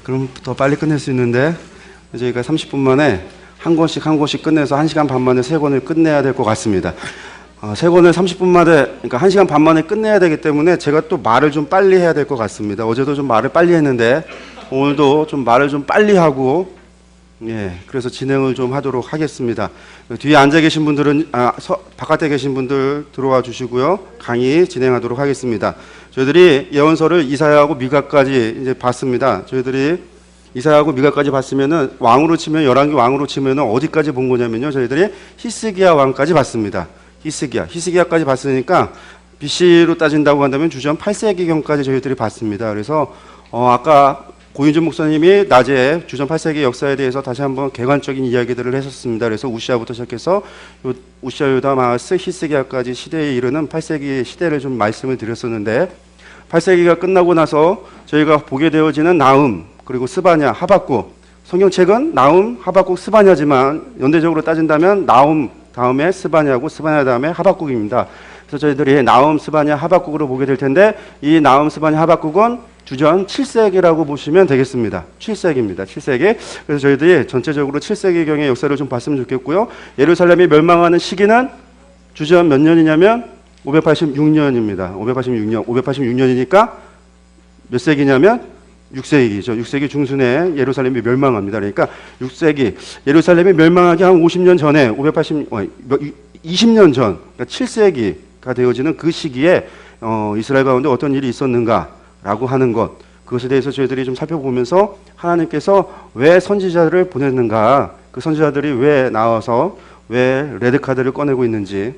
그럼 더 빨리 끝낼 수 있는데 저희가 30분 만에 한 권씩 끝내서 1시간 반 만에 3권을 끝내야 될 것 같습니다. 3권을 30분 만에, 그러니까 1시간 반 만에 끝내야 되기 때문에 제가 또 말을 좀 빨리 해야 될 것 같습니다. 어제도 좀 말을 빨리 했는데 오늘도 좀 말을 좀 빨리 하고, 그래서 진행을 좀 하도록 하겠습니다. 뒤에 앉아 계신 분들은, 바깥에 계신 분들 들어와 주시고요. 강의 진행하도록 하겠습니다. 저희들이 예언서를 이사야하고 미가까지 이제 봤습니다. 저희들이 이사야하고 미가까지 봤으면은 왕으로 치면, 열왕기 왕으로 치면은 어디까지 본 거냐면요. 저희들이 히스기야 왕까지 봤습니다. 히스기야까지 봤으니까 BC로 따진다고 한다면 주전 8세기경까지 저희들이 봤습니다. 그래서 아까 고윤준 목사님이 낮에 주전 8세기 역사에 대해서 다시 한번 객관적인 이야기들을 했었습니다. 그래서 우시아부터 시작해서 우시아, 요담, 아하스, 히스기야까지 시대에 이르는 8세기 시대를 좀 말씀을 드렸었는데, 8세기가 끝나고 나서 저희가 보게 되어지는 나훔, 그리고 스바냐, 하박국, 성경책은 나훔, 하박국, 스바냐지만 연대적으로 따진다면 나훔 다음에 스바냐고 스바냐 다음에 하박국입니다. 그래서 저희들이 나훔, 스바냐, 하박국으로 보게 될 텐데, 이 나훔, 스바냐, 하박국은 주전 7세기라고 보시면 되겠습니다. 7세기입니다. 7세기. 그래서 저희들이 전체적으로 7세기경의 역사를 좀 봤으면 좋겠고요. 예루살렘이 멸망하는 시기는 주전 몇 년이냐면 586년입니다. 586년이니까 몇 세기냐면 6세기죠. 6세기 중순에 예루살렘이 멸망합니다. 그러니까 6세기, 예루살렘이 멸망하기 한 50년 전에, 20년 전, 그러니까 7세기가 되어지는 그 시기에 이스라엘 가운데 어떤 일이 있었는가라고 하는 것, 그것에 대해서 저희들이 좀 살펴보면서 하나님께서 왜 선지자들을 보냈는가, 그 선지자들이 왜 나와서 왜 레드카드를 꺼내고 있는지,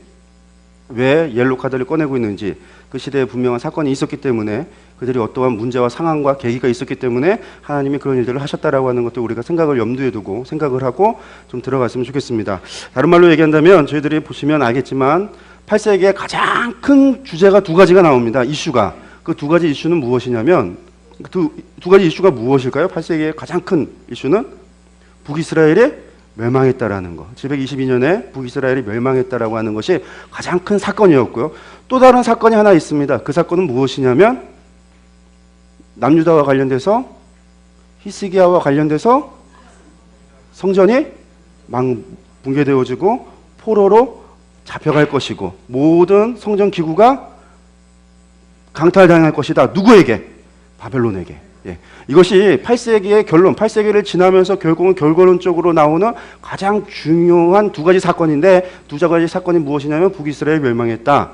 왜 옐로카드를 꺼내고 있는지, 그 시대에 분명한 사건이 있었기 때문에, 그들이 어떠한 문제와 상황과 계기가 있었기 때문에 하나님이 그런 일들을 하셨다라고 하는 것도 우리가 생각을 염두에 두고 생각을 하고 좀 들어갔으면 좋겠습니다. 다른 말로 얘기한다면 저희들이 보시면 알겠지만 8세기에 가장 큰 주제가 두 가지가 나옵니다. 이슈가. 그 두 가지 이슈는 무엇이냐면, 두 가지 이슈가 무엇일까요? 8세기의 가장 큰 이슈는 북이스라엘이 멸망했다라는 거. 722년에 북이스라엘이 멸망했다라고 하는 것이 가장 큰 사건이었고요. 또 다른 사건이 하나 있습니다. 그 사건은 무엇이냐면 남유다와 관련돼서, 히스기야와 관련돼서 성전이 붕괴되어지고 포로로 잡혀갈 것이고 모든 성전 기구가 강탈당할 것이다. 누구에게? 바벨론에게. 이것이 8세기의 결론, 8세기를 지나면서 결국은 결과론적으로 나오는 가장 중요한 두 가지 사건인데, 두 가지 사건이 무엇이냐면 북이스라엘 멸망했다.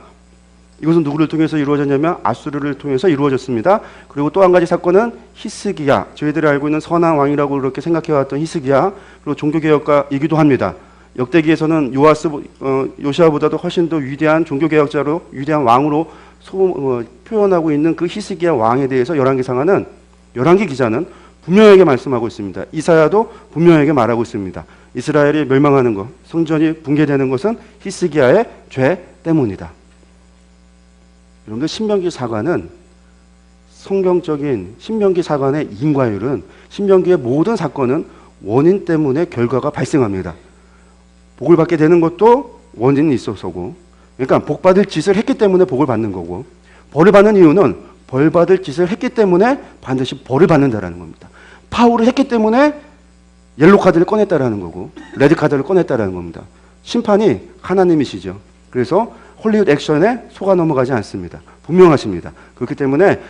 이것은 누구를 통해서 이루어졌냐면 아수르를 통해서 이루어졌습니다. 그리고 또 한 가지 사건은 히스기야, 저희들이 알고 있는 선한 왕이라고 그렇게 생각해왔던 히스기야, 그리고 종교개혁가이기도 합니다. 역대기에서는 요시아보다도 훨씬 더 위대한 종교개혁자로, 위대한 왕으로 표현하고 있는 그 히스기야 왕에 대해서 열왕기 기자는 분명하게 말씀하고 있습니다. 이사야도 분명하게 말하고 있습니다. 이스라엘이 멸망하는 것, 성전이 붕괴되는 것은 히스기야의 죄 때문이다. 여러분들, 신명기 사관은 성경적인 신명기 사관의 인과율은, 신명기의 모든 사건은 원인 때문에 결과가 발생합니다. 복을 받게 되는 것도 원인이 있어서고, 그러니까 복 받을 짓을 했기 때문에 복을 받는 거고, 벌을 받는 이유는 벌 받을 짓을 했기 때문에 반드시 벌을 받는다라는 겁니다. 파울을 했기 때문에 옐로 카드를 꺼냈다라는 거고, 레드 카드를 꺼냈다라는 겁니다. 심판이 하나님이시죠. 그래서 홀리우드 액션에 속아 넘어가지 않습니다. 분명하십니다. 그렇기 때문에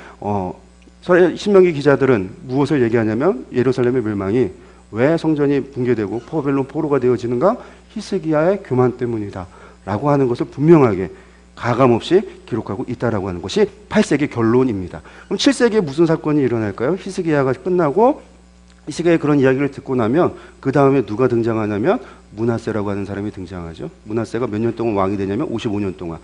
신명기 기자들은 무엇을 얘기하냐면, 예루살렘의 멸망이 왜 성전이 붕괴되고 바벨론 포로가 되어지는가? 히스기야의 교만 때문이다 라고 하는 것을 분명하게 가감없이 기록하고 있다라고 하는 것이 8세기 결론입니다. 그럼 7세기에 무슨 사건이 일어날까요? 히스기야가 끝나고, 히스기야의 그런 이야기를 듣고 나면 그 다음에 누가 등장하냐면 므낫세라고 하는 사람이 등장하죠. 므낫세가 몇 년 동안 왕이 되냐면 55년 동안.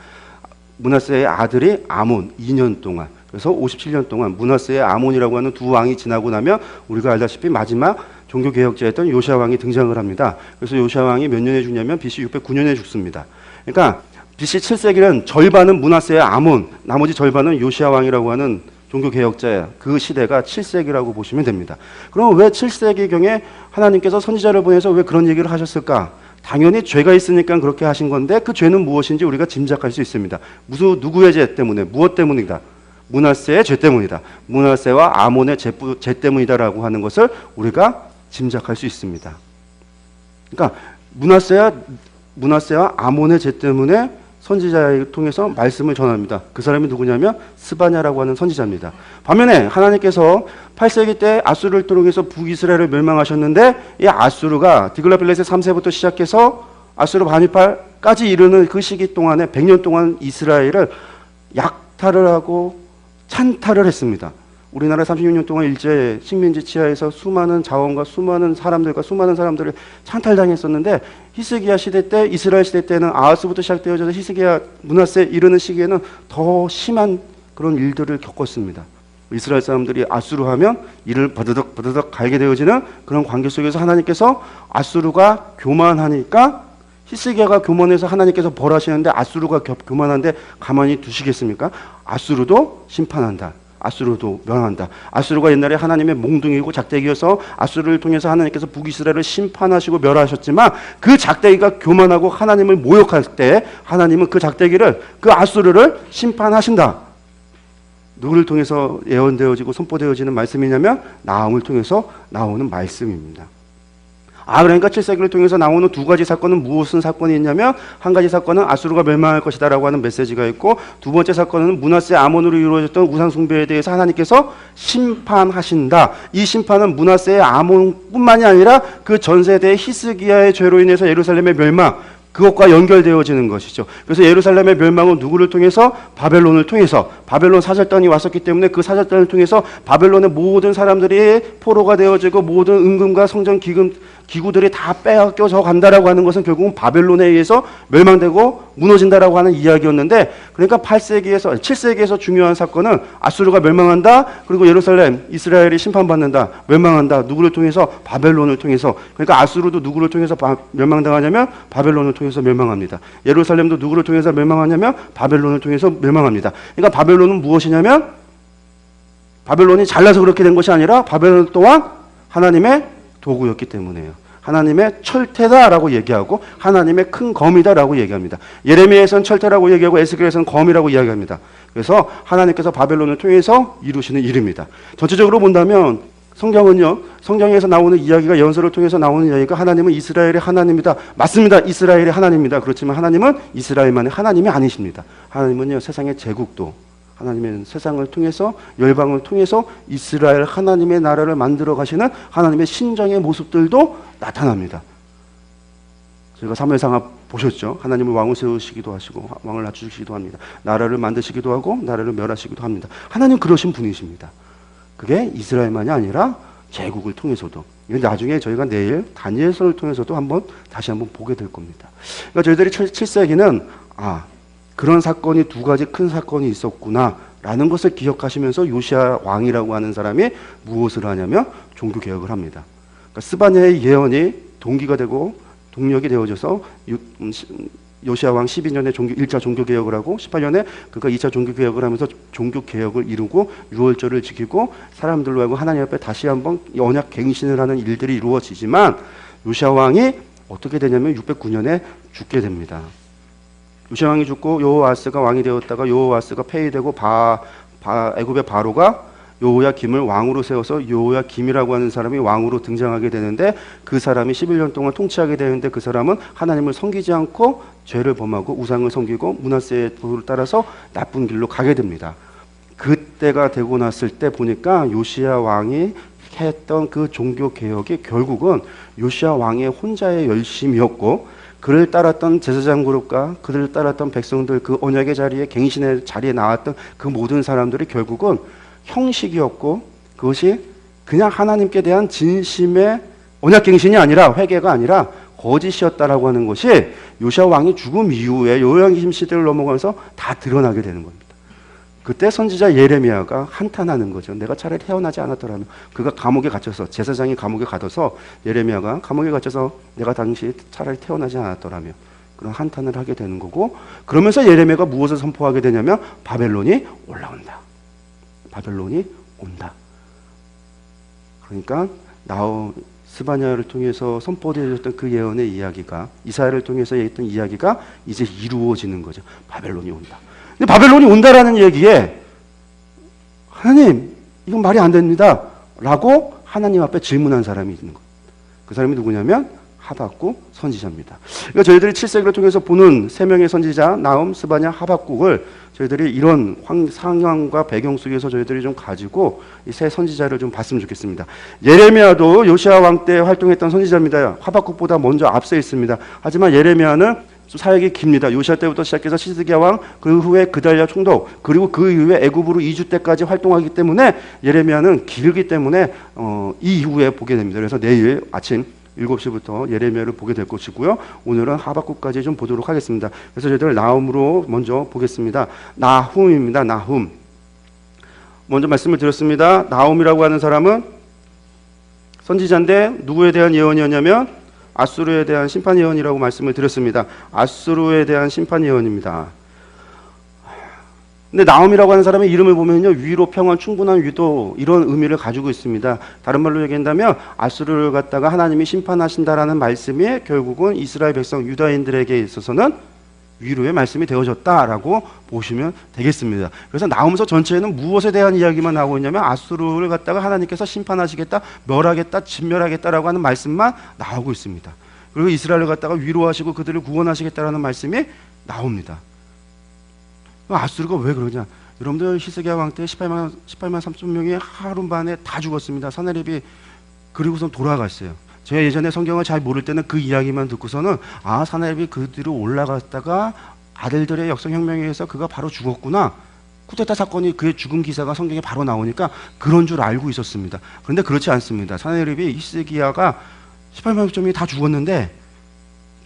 므낫세의 아들이 아몬 2년 동안. 그래서 57년 동안 므낫세의 아몬이라고 하는 두 왕이 지나고 나면 우리가 알다시피 마지막 종교개혁자였던 요시아 왕이 등장을 합니다. 그래서 요시아 왕이 몇 년에 죽냐면 BC 609년에 죽습니다. 그러니까 BC 7세기는 절반은 므낫세의 아몬, 나머지 절반은 요시아 왕이라고 하는 종교개혁자야. 그 시대가 7세기라고 보시면 됩니다. 그럼 왜 7세기경에 하나님께서 선지자를 보내서 왜 그런 얘기를 하셨을까? 당연히 죄가 있으니까 그렇게 하신 건데, 그 죄는 무엇인지 우리가 짐작할 수 있습니다. 누구의 죄 때문에, 무엇 때문이다? 므낫세의 죄 때문이다. 므낫세와 아몬의 죄 때문이다라고 하는 것을 우리가 짐작할 수 있습니다. 그러니까 므낫세와 아몬의 죄 때문에 선지자를 통해서 말씀을 전합니다. 그 사람이 누구냐면 스바냐라고 하는 선지자입니다. 반면에 하나님께서 8세기 때 아수르를 통해서 북이스라엘을 멸망하셨는데 이 아수르가 디글라필레셋 3세부터 시작해서 아수르 바니팔까지 이르는 그 시기 동안에 100년 동안 이스라엘을 약탈을 하고 찬탈을 했습니다. 우리나라 36년 동안 일제 식민지 치하에서 수많은 자원과 수많은 사람들을 찬탈당했었는데 히스기야 시대 때, 이스라엘 시대 때는 아하스부터 시작되어져서 히스기야 므낫세 이르는 시기에는 더 심한 그런 일들을 겪었습니다. 이스라엘 사람들이 아수르 하면 이를 버드덕 갈게 되어지는 그런 관계 속에서 하나님께서 아수르가 교만하니까 히스기야가 교만해서 하나님께서 벌하시는데 아수르가 교만한데 가만히 두시겠습니까? 아수르도 심판한다. 아수르도 멸한다. 아수르가 옛날에 하나님의 몽둥이고 작대기여서 아수르를 통해서 하나님께서 북이스라엘을 심판하시고 멸하셨지만 그 작대기가 교만하고 하나님을 모욕할 때 하나님은 그 작대기를 그 아수르를 심판하신다. 누구를 통해서 예언되어지고 선포되어지는 말씀이냐면 나홈을 통해서 나오는 말씀입니다. 그러니까 7세기를 통해서 나오는 두 가지 사건은 무슨 사건이 있냐면 한 가지 사건은 아수르가 멸망할 것이다 라고 하는 메시지가 있고 두 번째 사건은 므낫세 아몬으로 이루어졌던 우상숭배에 대해서 하나님께서 심판하신다. 이 심판은 므낫세의 아몬뿐만이 아니라 그 전 세대의 히스기야의 죄로 인해서 예루살렘의 멸망 그것과 연결되어지는 것이죠. 그래서 예루살렘의 멸망은 누구를 통해서? 바벨론을 통해서. 바벨론 사절단이 왔었기 때문에 그 사절단을 통해서 바벨론의 모든 사람들이 포로가 되어지고 모든 은금과 성전 기구들이 다 빼앗겨져 간다라고 하는 것은 결국은 바벨론에 의해서 멸망되고 무너진다라고 하는 이야기였는데, 그러니까 7세기에서 중요한 사건은 아수르가 멸망한다. 그리고 예루살렘, 이스라엘이 심판받는다. 멸망한다. 누구를 통해서? 바벨론을 통해서. 그러니까 아수르도 누구를 통해서 멸망당하냐면 바벨론을 통해서 멸망합니다. 예루살렘도 누구를 통해서 멸망하냐면 바벨론을 통해서 멸망합니다. 그러니까 바벨론은 무엇이냐면 바벨론이 잘나서 그렇게 된 것이 아니라 바벨론 또한 하나님의 도구였기 때문에요. 하나님의 철퇴다라고 얘기하고 하나님의 큰 검이다라고 얘기합니다. 예레미야에서는 철퇴라고 얘기하고 에스겔에서는 검이라고 이야기합니다. 그래서 하나님께서 바벨론을 통해서 이루시는 일입니다. 전체적으로 본다면 성경은요, 성경에서 나오는 이야기가 예언서를 통해서 나오는 이야기가 하나님은 이스라엘의 하나님이다. 맞습니다. 이스라엘의 하나님입니다. 그렇지만 하나님은 이스라엘만의 하나님이 아니십니다. 하나님은요, 세상의 제국도 하나님의 세상을 통해서 열방을 통해서 이스라엘 하나님의 나라를 만들어 가시는 하나님의 신정의 모습들도 나타납니다. 저희가 사무엘상하 보셨죠? 하나님은 왕을 세우시기도 하시고 왕을 낮추시기도 합니다. 나라를 만드시기도 하고 나라를 멸하시기도 합니다. 하나님 그러신 분이십니다. 그게 이스라엘만이 아니라 제국을 통해서도. 이건 나중에 저희가 내일 다니엘서를 통해서도 다시 한번 보게 될 겁니다. 그러니까 저희들이 7세기는 그런 사건이 두 가지 큰 사건이 있었구나 라는 것을 기억하시면서 요시야 왕이라고 하는 사람이 무엇을 하냐면 종교개혁을 합니다. 그러니까 스바냐의 예언이 동기가 되고 동력이 되어져서 요시야 왕 12년에 1차 종교개혁을 하고 18년에 그가 2차 종교개혁을 하면서 종교개혁을 이루고 유월절을 지키고 사람들로 하여금 하나님 앞에 다시 한번 언약 갱신을 하는 일들이 이루어지지만 요시야 왕이 어떻게 되냐면 609년에 죽게 됩니다. 요시야 왕이 죽고 여호아스가 왕이 되었다가 여호아스가 폐위되고 애굽의 바로가 여호야김을 왕으로 세워서 여호야김이라고 하는 사람이 왕으로 등장하게 되는데 그 사람이 11년 동안 통치하게 되는데 그 사람은 하나님을 섬기지 않고 죄를 범하고 우상을 섬기고 므낫세의 도를 따라서 나쁜 길로 가게 됩니다. 그때가 되고 났을 때 보니까 요시야 왕이 했던 그 종교 개혁이 결국은 요시야 왕의 혼자의 열심이었고 그를 따랐던 제사장 그룹과 그를 따랐던 백성들 그 언약의 자리에 갱신의 자리에 나왔던 그 모든 사람들이 결국은 형식이었고 그것이 그냥 하나님께 대한 진심의 언약 갱신이 아니라 회개가 아니라 거짓이었다라고 하는 것이 요시야 왕이 죽음 이후에 여호야김 시대를 넘어가면서 다 드러나게 되는 겁니다. 그때 선지자 예레미야가 한탄하는 거죠. 내가 차라리 태어나지 않았더라면. 그가 감옥에 갇혀서 제사장이 감옥에 가둬서 예레미야가 감옥에 갇혀서 내가 당시 차라리 태어나지 않았더라면 그런 한탄을 하게 되는 거고 그러면서 예레미야가 무엇을 선포하게 되냐면 바벨론이 올라온다. 바벨론이 온다. 그러니까 스바냐를 통해서 선포되어졌던 그 예언의 이야기가 이사야를 통해서 했던 이야기가 이제 이루어지는 거죠. 바벨론이 온다. 근데 바벨론이 온다라는 얘기에 하나님, 이건 말이 안 됩니다 라고 하나님 앞에 질문한 사람이 있는 거예요. 그 사람이 누구냐면 하박국 선지자입니다. 그러니까 저희들이 7세기를 통해서 보는 세 명의 선지자 나훔, 스바냐, 하박국을 저희들이 이런 상황과 배경 속에서 저희들이 좀 가지고 이 세 선지자를 좀 봤으면 좋겠습니다. 예레미야도 요시야 왕 때 활동했던 선지자입니다. 하박국보다 먼저 앞서 있습니다. 하지만 예레미야는 사역이 깁니다. 요시야 때부터 시작해서 시드기야 왕, 그 후에 그달랴 총독, 그리고 그 이후에 애굽으로 이주 때까지 활동하기 때문에 예레미야는 길기 때문에 이 이후에 보게 됩니다. 그래서 내일 아침 7시부터 예레미야를 보게 될 것이고요. 오늘은 하박국까지 좀 보도록 하겠습니다. 그래서 저희들 나훔으로 먼저 보겠습니다. 나훔입니다. 나훔. 먼저 말씀을 드렸습니다. 나훔이라고 하는 사람은 선지자인데 누구에 대한 예언이었냐면 아수르에 대한 심판 예언이라고 말씀을 드렸습니다. 아수르에 대한 심판 예언입니다. 근데 나훔이라고 하는 사람의 이름을 보면요, 위로, 평안, 충분한 위도, 이런 의미를 가지고 있습니다. 다른 말로 얘기한다면 아수르를 갖다가 하나님이 심판하신다라는 말씀이 결국은 이스라엘 백성 유다인들에게 있어서는 위로의 말씀이 되어졌다라고 보시면 되겠습니다. 그래서 나훔서 전체에는 무엇에 대한 이야기만 나오고 있냐면 아수르를 갖다가 하나님께서 심판하시겠다, 멸하겠다, 진멸하겠다라고 하는 말씀만 나오고 있습니다. 그리고 이스라엘을 갖다가 위로하시고 그들을 구원하시겠다라는 말씀이 나옵니다. 아수르가 왜 그러냐? 여러분들 히스기야 왕 때 18만 3천 명이 하루 만에 다 죽었습니다. 사내립이. 그리고선 돌아갔어요. 제가 예전에 성경을 잘 모를 때는 그 이야기만 듣고서는 사내립이 그 뒤로 올라갔다가 아들들의 역성혁명에 의해서 그가 바로 죽었구나. 쿠데타 사건이 그의 죽음 기사가 성경에 바로 나오니까 그런 줄 알고 있었습니다. 그런데 그렇지 않습니다. 사내립이 히스기야가 18만 3천 명이 다 죽었는데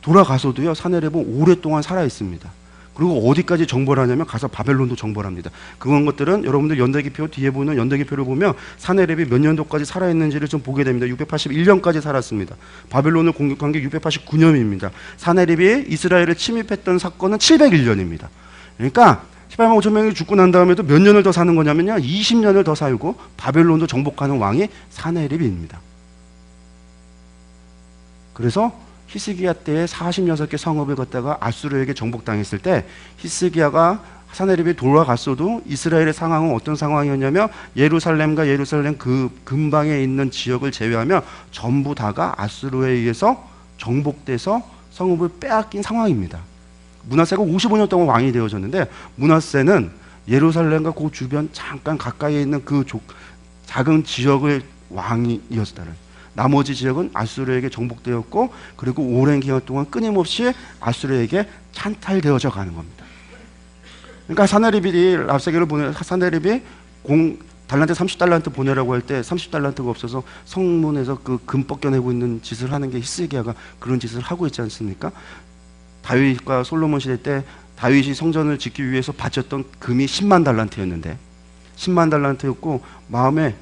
돌아가서도요, 사내립은 오랫동안 살아 있습니다. 그리고 어디까지 정벌 하냐면 가서 바벨론도 정벌합니다. 그런 것들은 여러분들 연대기표 뒤에 보는 연대기표를 보면 사내립이 몇 년도까지 살아있는지를 좀 보게 됩니다. 681년까지 살았습니다. 바벨론을 공격한 게 689년입니다. 사내립이 이스라엘을 침입했던 사건은 701년입니다. 그러니까 18만 5천 명이 죽고 난 다음에도 몇 년을 더 사는 거냐면요, 20년을 더 살고 바벨론도 정복하는 왕이 사내립입니다. 그래서 히스기야 때에 46개 성읍을 걷다가 아수르에게 정복당했을 때 히스기야가 사내립이 돌아갔어도 이스라엘의 상황은 어떤 상황이었냐면 예루살렘과 예루살렘 그 근방에 있는 지역을 제외하면 전부 다가 아수르에 의해서 정복돼서 성읍을 빼앗긴 상황입니다. 므낫세가 55년 동안 왕이 되어졌는데 므낫세는 예루살렘과 그 주변 잠깐 가까이에 있는 그 작은 지역의 왕이었다는, 나머지 지역은 아수르에게 정복되었고 그리고 오랜 기간 동안 끊임없이 아수르에게 찬탈되어져 가는 겁니다. 그러니까 사내립이 랍사게를 보내, 사내립이 달란트 30달란트 보내라고 할 때 30달란트가 없어서 성문에서 그 금 벗겨내고 있는 짓을 하는 게 히스기야가 그런 짓을 하고 있지 않습니까? 다윗과 솔로몬 시대 때 다윗이 성전을 짓기 위해서 바쳤던 금이 10만 달란트였는데 10만 달란트였고 마음에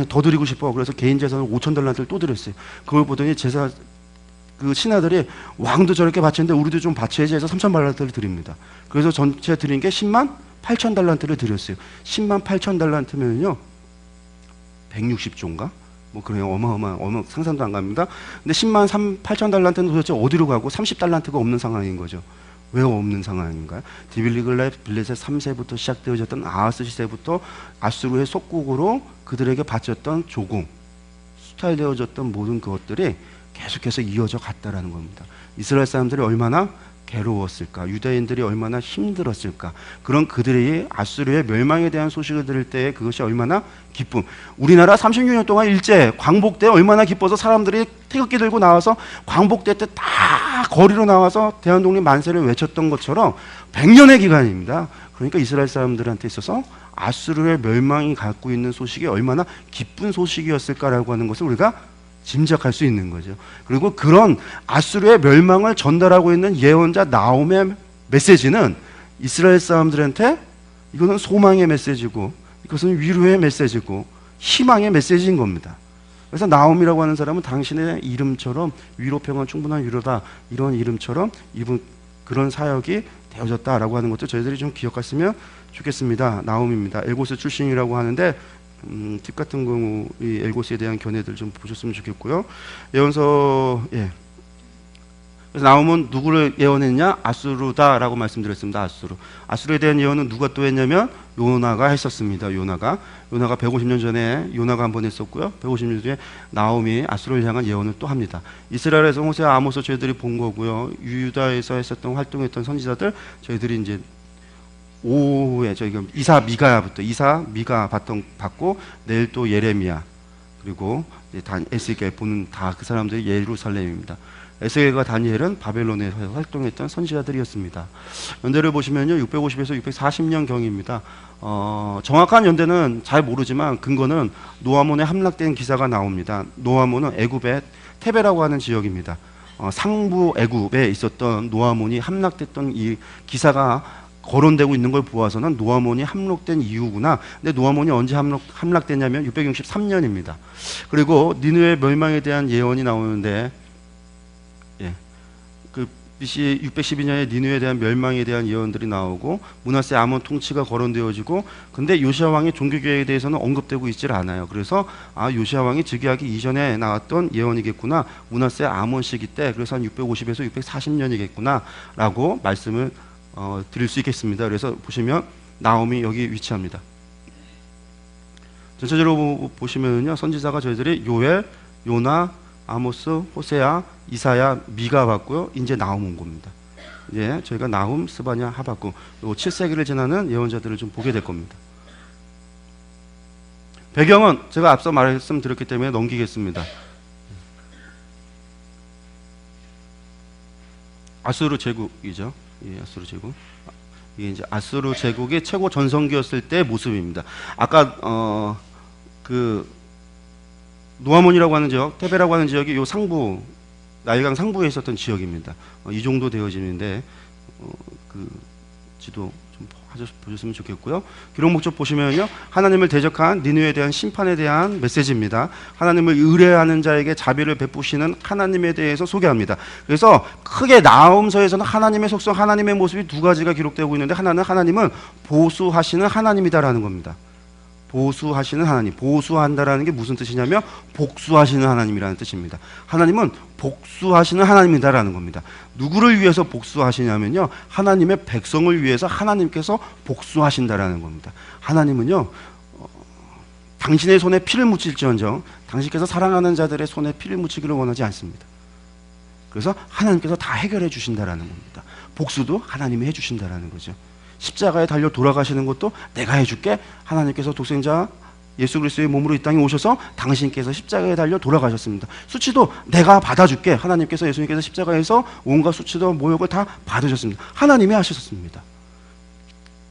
더 드리고 싶어. 그래서 개인 재산을 5천 달란트를 또 드렸어요. 그걸 보더니 제사 그 신하들이 왕도 저렇게 바쳤는데 우리도 좀 바쳐야지 해서 3천 달란트를 드립니다. 그래서 전체 드린 게 10만 8천 달란트를 드렸어요. 10만 8천 달란트면요 160조인가? 뭐 그래요. 어마어마 상상도 안 갑니다. 근데 10만 8천 달란트는 도대체 어디로 가고 30달란트가 없는 상황인 거죠. 왜 없는 상황인가요? 디빌리글렛 블레셋 3세부터 시작되어졌던 아하스 시대부터 아수르의 속국으로 그들에게 바쳤던 조공, 수탈되어졌던 모든 그것들이 계속해서 이어져 갔다라는 겁니다. 이스라엘 사람들이 얼마나 괴로웠을까, 유대인들이 얼마나 힘들었을까, 그런 그들이 아수르의 멸망에 대한 소식을 들을 때 그것이 얼마나 기쁨. 우리나라 36년 동안 일제 광복 때 얼마나 기뻐서 사람들이 태극기 들고 나와서 광복대 때 다 거리로 나와서 대한독립 만세를 외쳤던 것처럼 100년의 기간입니다. 그러니까 이스라엘 사람들한테 있어서 아수르의 멸망이 갖고 있는 소식이 얼마나 기쁜 소식이었을까라고 하는 것을 우리가 짐작할 수 있는 거죠. 그리고 그런 아수르의 멸망을 전달하고 있는 예언자 나홈의 메시지는 이스라엘 사람들한테 이거는 소망의 메시지고 이것은 위로의 메시지고 희망의 메시지인 겁니다. 그래서 나홈이라고 하는 사람은 당신의 이름처럼 위로, 평안, 충분한 위로다, 이런 이름처럼 이분 그런 사역이 되어졌다라고 하는 것도 저희들이 좀 기억했으면 좋겠습니다. 나홈입니다. 엘고스 출신이라고 하는데 팁 같은 경우 이 엘고스에 대한 견해들 좀 보셨으면 좋겠고요. 예언서, 그래서 나홈은 누구를 예언했냐? 아수르다라고 말씀드렸습니다. 아수르에 대한 예언은 누가 또 했냐면 요나가 했었습니다. 요나가 150년 전에 요나가 한 번 했었고요. 150년 뒤에 나홈이 아수르를 향한 예언을 또 합니다. 이스라엘에서 호세아, 아모스 저희들이 본 거고요. 유다에서 했었던 활동했던 선지자들 저희들이 이제 오후에 저희가 이사 미가 받고 내일 또 예레미야 그리고 에스겔 보는 다 그 사람들이 예루살렘입니다. 에스겔과 다니엘은 바벨론에서 활동했던 선지자들이었습니다. 연대를 보시면요, 650에서 640년 경입니다. 정확한 연대는 잘 모르지만 근거는 노아몬에 함락된 기사가 나옵니다. 노아몬은 애굽의 테베라고 하는 지역입니다. 상부 애굽에 있었던 노아몬이 함락됐던 이 기사가 거론되고 있는 걸 보아서는 노아몬이 함락된 이유구나. 근데 노아몬이 언제 함락됐냐면 663년입니다. 그리고 니느웨 멸망에 대한 예언이 나오는데, 그 BC 612년에 니느웨에 대한 멸망에 대한 예언들이 나오고 므낫세 아몬 통치가 거론되어지고, 근데 요시야 왕의 종교 계획에 대해서는 언급되고 있질 않아요. 그래서 요시야 왕이 즉위하기 이전에 나왔던 예언이겠구나. 므낫세 아몬 시기 때, 그래서 한 650에서 640년이겠구나라고 말씀을 드릴 수 있겠습니다. 그래서 보시면 나홈이 여기 위치합니다. 전체적으로 보시면요, 선지자가 저희들이 요엘, 요나, 아모스, 호세아, 이사야, 미가 봤고요. 이제 나홈 온 겁니다. 예, 저희가 나훔, 스바냐, 하박국, 요 7세기를 지나는 예언자들을 좀 보게 될 겁니다. 배경은 제가 앞서 말씀드렸기 때문에 넘기겠습니다. 아수르 제국이죠. 예, 아수르 제국. 이게 이제 아수르 제국의 최고 전성기였을 때의 모습입니다. 아까 그 노아몬이라고 하는 지역, 테베라고 하는 지역이 요 상부, 나일강 상부에 있었던 지역입니다. 이 정도 되어지는데 그 지도 좀 보셨으면 좋겠고요. 기록 목적 보시면요, 하나님을 대적한 니느웨에 대한 심판에 대한 메시지입니다. 하나님을 의뢰하는 자에게 자비를 베푸시는 하나님에 대해서 소개합니다. 그래서 크게 나홈서에서는 하나님의 속성, 하나님의 모습이 두 가지가 기록되고 있는데, 하나는 하나님은 보수하시는 하나님이다라는 겁니다. 보수하시는 하나님, 보수한다라는 게 무슨 뜻이냐면 복수하시는 하나님이라는 뜻입니다. 하나님은 복수하시는 하나님이다라는 겁니다. 누구를 위해서 복수하시냐면요, 하나님의 백성을 위해서 하나님께서 복수하신다라는 겁니다. 하나님은요, 당신의 손에 피를 묻힐지언정 당신께서 사랑하는 자들의 손에 피를 묻히기를 원하지 않습니다. 그래서 하나님께서 다 해결해 주신다라는 겁니다. 복수도 하나님이 해주신다라는 거죠. 십자가에 달려 돌아가시는 것도 내가 해줄게. 하나님께서 독생자 예수 그리스도의 몸으로 이 땅에 오셔서 당신께서 십자가에 달려 돌아가셨습니다. 수치도 내가 받아줄게. 하나님께서, 예수님께서 십자가에서 온갖 수치도 모욕을 다 받으셨습니다. 하나님이 하셨습니다.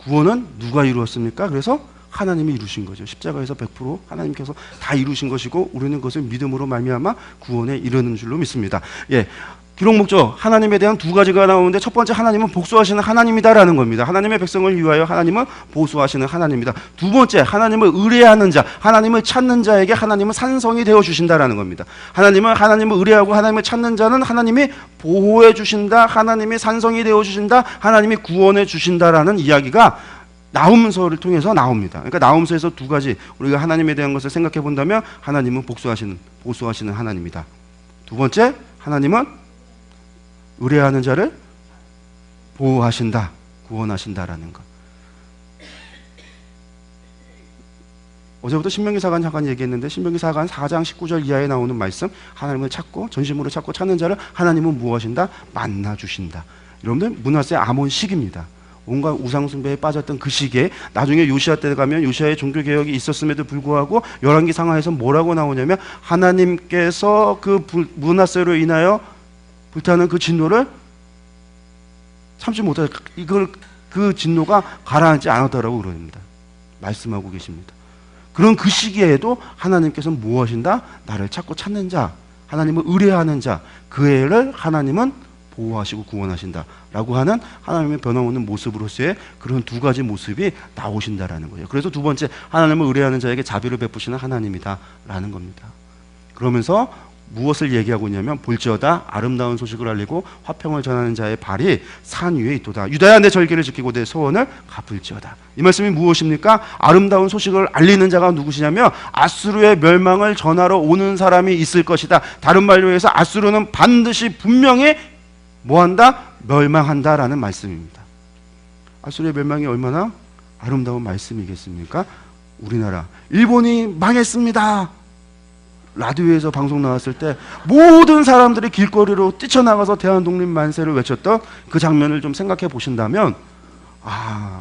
구원은 누가 이루었습니까? 그래서 하나님이 이루신 거죠. 십자가에서 100% 하나님께서 다 이루신 것이고, 우리는 그것을 믿음으로 말미암아 구원에 이르는 줄로 믿습니다. 예. 기록 목적, 하나님에 대한 두 가지가 나오는데, 첫 번째, 하나님은 복수하시는 하나님이다라는 겁니다. 하나님의 백성을 위하여 하나님은 보수하시는 하나님이다. 두 번째, 하나님을 의뢰하는 자, 하나님을 찾는 자에게 하나님은 산성이 되어 주신다라는 겁니다. 하나님을 의뢰하고 하나님을 찾는 자는 하나님이 보호해 주신다, 하나님이 산성이 되어 주신다, 하나님이 구원해 주신다라는 이야기가 나홈서를 통해서 나옵니다. 그러니까 나홈서에서 두 가지, 우리가 하나님에 대한 것을 생각해 본다면, 하나님은 보수하시는 하나님이다. 두 번째, 하나님은 의뢰하는 자를 보호하신다, 구원하신다라는 것. 어제부터 신명기사관 잠깐 얘기했는데, 신명기사관 4장 19절 이하에 나오는 말씀, 하나님을 찾고 전심으로 찾고 찾는 자를 하나님은 무엇인다? 만나주신다. 여러분들, 므낫세 아몬 시기입니다. 온갖 우상숭배에 빠졌던 그 시기에, 나중에 요시야 때 가면 요시야의 종교개혁이 있었음에도 불구하고 열왕기 상하에서 뭐라고 나오냐면, 하나님께서 그 므낫세로 인하여 불타는 그 진노를 참지 못해, 그 진노가 가라앉지 않았다라고 그럽니다. 말씀하고 계십니다. 그런 그 시기에도 하나님께서는 무엇인다? 나를 찾고 찾는 자, 하나님을 의뢰하는 자, 그 애를 하나님은 보호하시고 구원하신다 라고 하는 하나님의 변함없는 모습으로서의 그런 두 가지 모습이 나오신다라는 거예요. 그래서 두 번째, 하나님을 의뢰하는 자에게 자비를 베푸시는 하나님이다 라는 겁니다. 그러면서 무엇을 얘기하고 있냐면, 볼지어다 아름다운 소식을 알리고 화평을 전하는 자의 발이 산 위에 있도다. 유다야, 내 절기를 지키고 내 소원을 갚을지어다. 이 말씀이 무엇입니까? 아름다운 소식을 알리는 자가 누구시냐면, 아수르의 멸망을 전하러 오는 사람이 있을 것이다. 다른 말로 해서 아수르는 반드시 분명히 뭐한다? 멸망한다라는 말씀입니다. 아수르의 멸망이 얼마나 아름다운 말씀이겠습니까? 우리나라 일본이 망했습니다. 라디오에서 방송 나왔을 때 모든 사람들이 길거리로 뛰쳐나가서 대한독립 만세를 외쳤던 그 장면을 좀 생각해 보신다면,